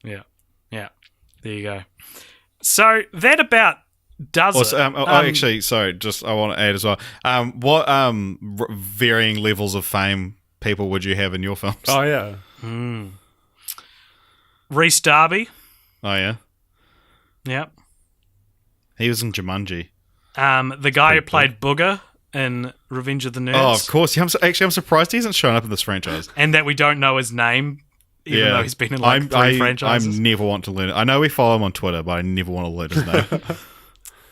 S1: Yeah. There you go. So that about does it.
S3: Actually, sorry, I want to add as well. What varying levels of fame people would you have in your films?
S2: Oh, yeah.
S1: Rhys Darby.
S3: Oh, yeah?
S1: Yep.
S3: He was in Jumanji.
S1: The guy who played Booger in Revenge of the Nerds.
S3: Oh, of course. I'm surprised he hasn't shown up in this franchise.
S1: And that we don't know his name, even though he's been in three franchises.
S3: I never want to learn it. I know we follow him on Twitter, but I never want to learn his name.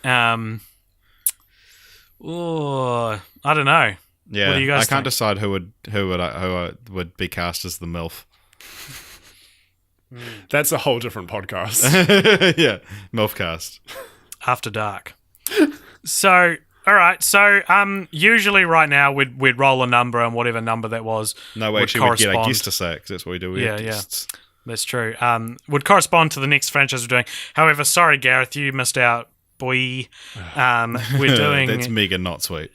S1: I don't know.
S3: Yeah,
S1: what do you guys
S3: I can't
S1: think?
S3: decide who would be cast as the MILF.
S2: That's a whole different podcast.
S3: Yeah, MILF cast.
S1: After Dark. So, all right. So, usually right now we'd roll a number, and whatever number that was.
S3: No, we actually would get a guest to say it because that's what we do. We have guests.
S1: That's true. Would correspond to the next franchise we're doing. However, sorry, Gareth, you missed out. Boy, we're doing.
S3: That's mega not sweet.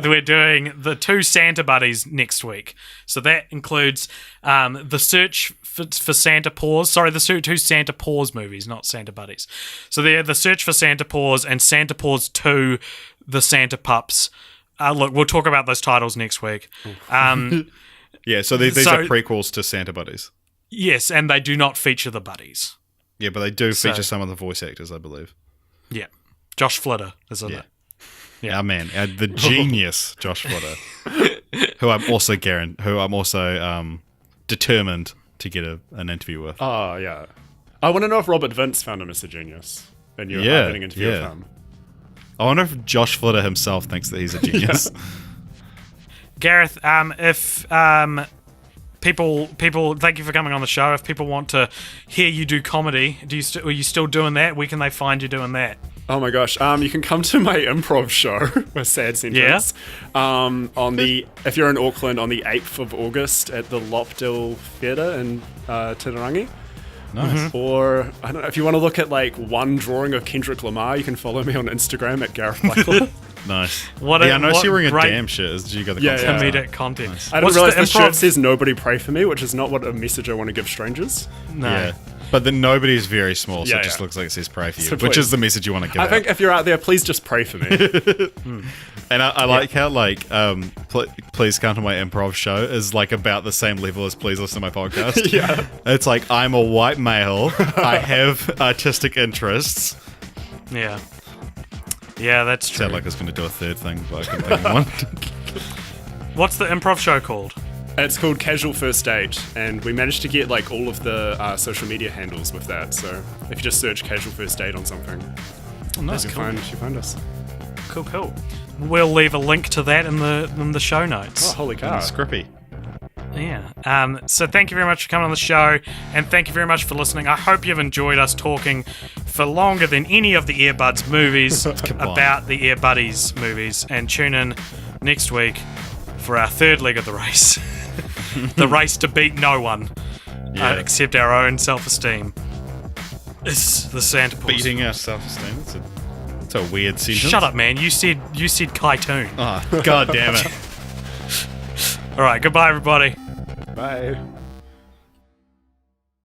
S1: We're doing the two Santa buddies next week. So that includes the Search for Santa Paws. Sorry, the two Santa Paws movies, not Santa buddies. So they're the Search for Santa Paws and Santa Paws 2, the Santa Pups. Look, we'll talk about those titles next week.
S3: Yeah, so these are prequels to Santa buddies.
S1: Yes, and they do not feature the buddies.
S3: Yeah, but they do feature some of the voice actors, I believe.
S1: Yeah. Josh Flitter is in it.
S3: Yeah, our man, the genius Josh Flitter, who I'm also determined to get an interview with.
S2: Oh, yeah. I want to know if Robert Vince found him as a genius and you're getting an interview with him.
S3: I wonder if Josh Flitter himself thinks that he's a genius.
S1: Gareth, if people, thank you for coming on the show. If people want to hear you do comedy, are you still doing that? Where can they find you doing that?
S2: Oh my gosh, you can come to my improv show with Sad Sentence. If you're in Auckland on the 8th of August at the Lopdale Theatre in Titirangi.
S3: Nice.
S2: Or, I don't know, if you want to look at one drawing of Kendrick Lamar, you can follow me on Instagram at Gareth Blackler.
S3: Nice. I noticed you're wearing a damn shirt. Did you go the
S1: comedic content?
S3: Nice.
S2: I didn't realize the shirt says "Nobody pray for me," which is not what a message I want to give strangers.
S1: No.
S3: Yeah. But the nobody is very small, so it just looks like it says pray for you, which is the message you want to give out.
S2: I think if you're out there, please just pray for me.
S3: And I like how please come to my improv show is about the same level as please listen to my podcast.
S2: Yeah.
S3: It's I'm a white male. I have artistic interests.
S1: Yeah. Yeah, that's true.
S3: Sound like I was going to do a third thing, but I couldn't think of one.
S1: What's the improv show called?
S2: It's called Casual First Date, and we managed to get all of the social media handles with that. So if you just search Casual First Date on something,
S1: nice,
S2: you find us.
S1: Cool. We'll leave a link to that in the show notes.
S2: Oh, holy cow!
S3: Scrippy.
S1: Yeah. So thank you very much for coming on the show, and thank you very much for listening. I hope you've enjoyed us talking for longer than any of the Earbuds movies about the Earbuddies movies, and tune in next week for our third leg of the race. The race to beat no one except our own self-esteem. It's the Santa Paws.
S3: Beating our self-esteem. That's a weird sentence.
S1: Shut up, man. You said Kaitoon.
S3: Oh, God damn it.
S1: All right, goodbye, everybody.
S2: Bye.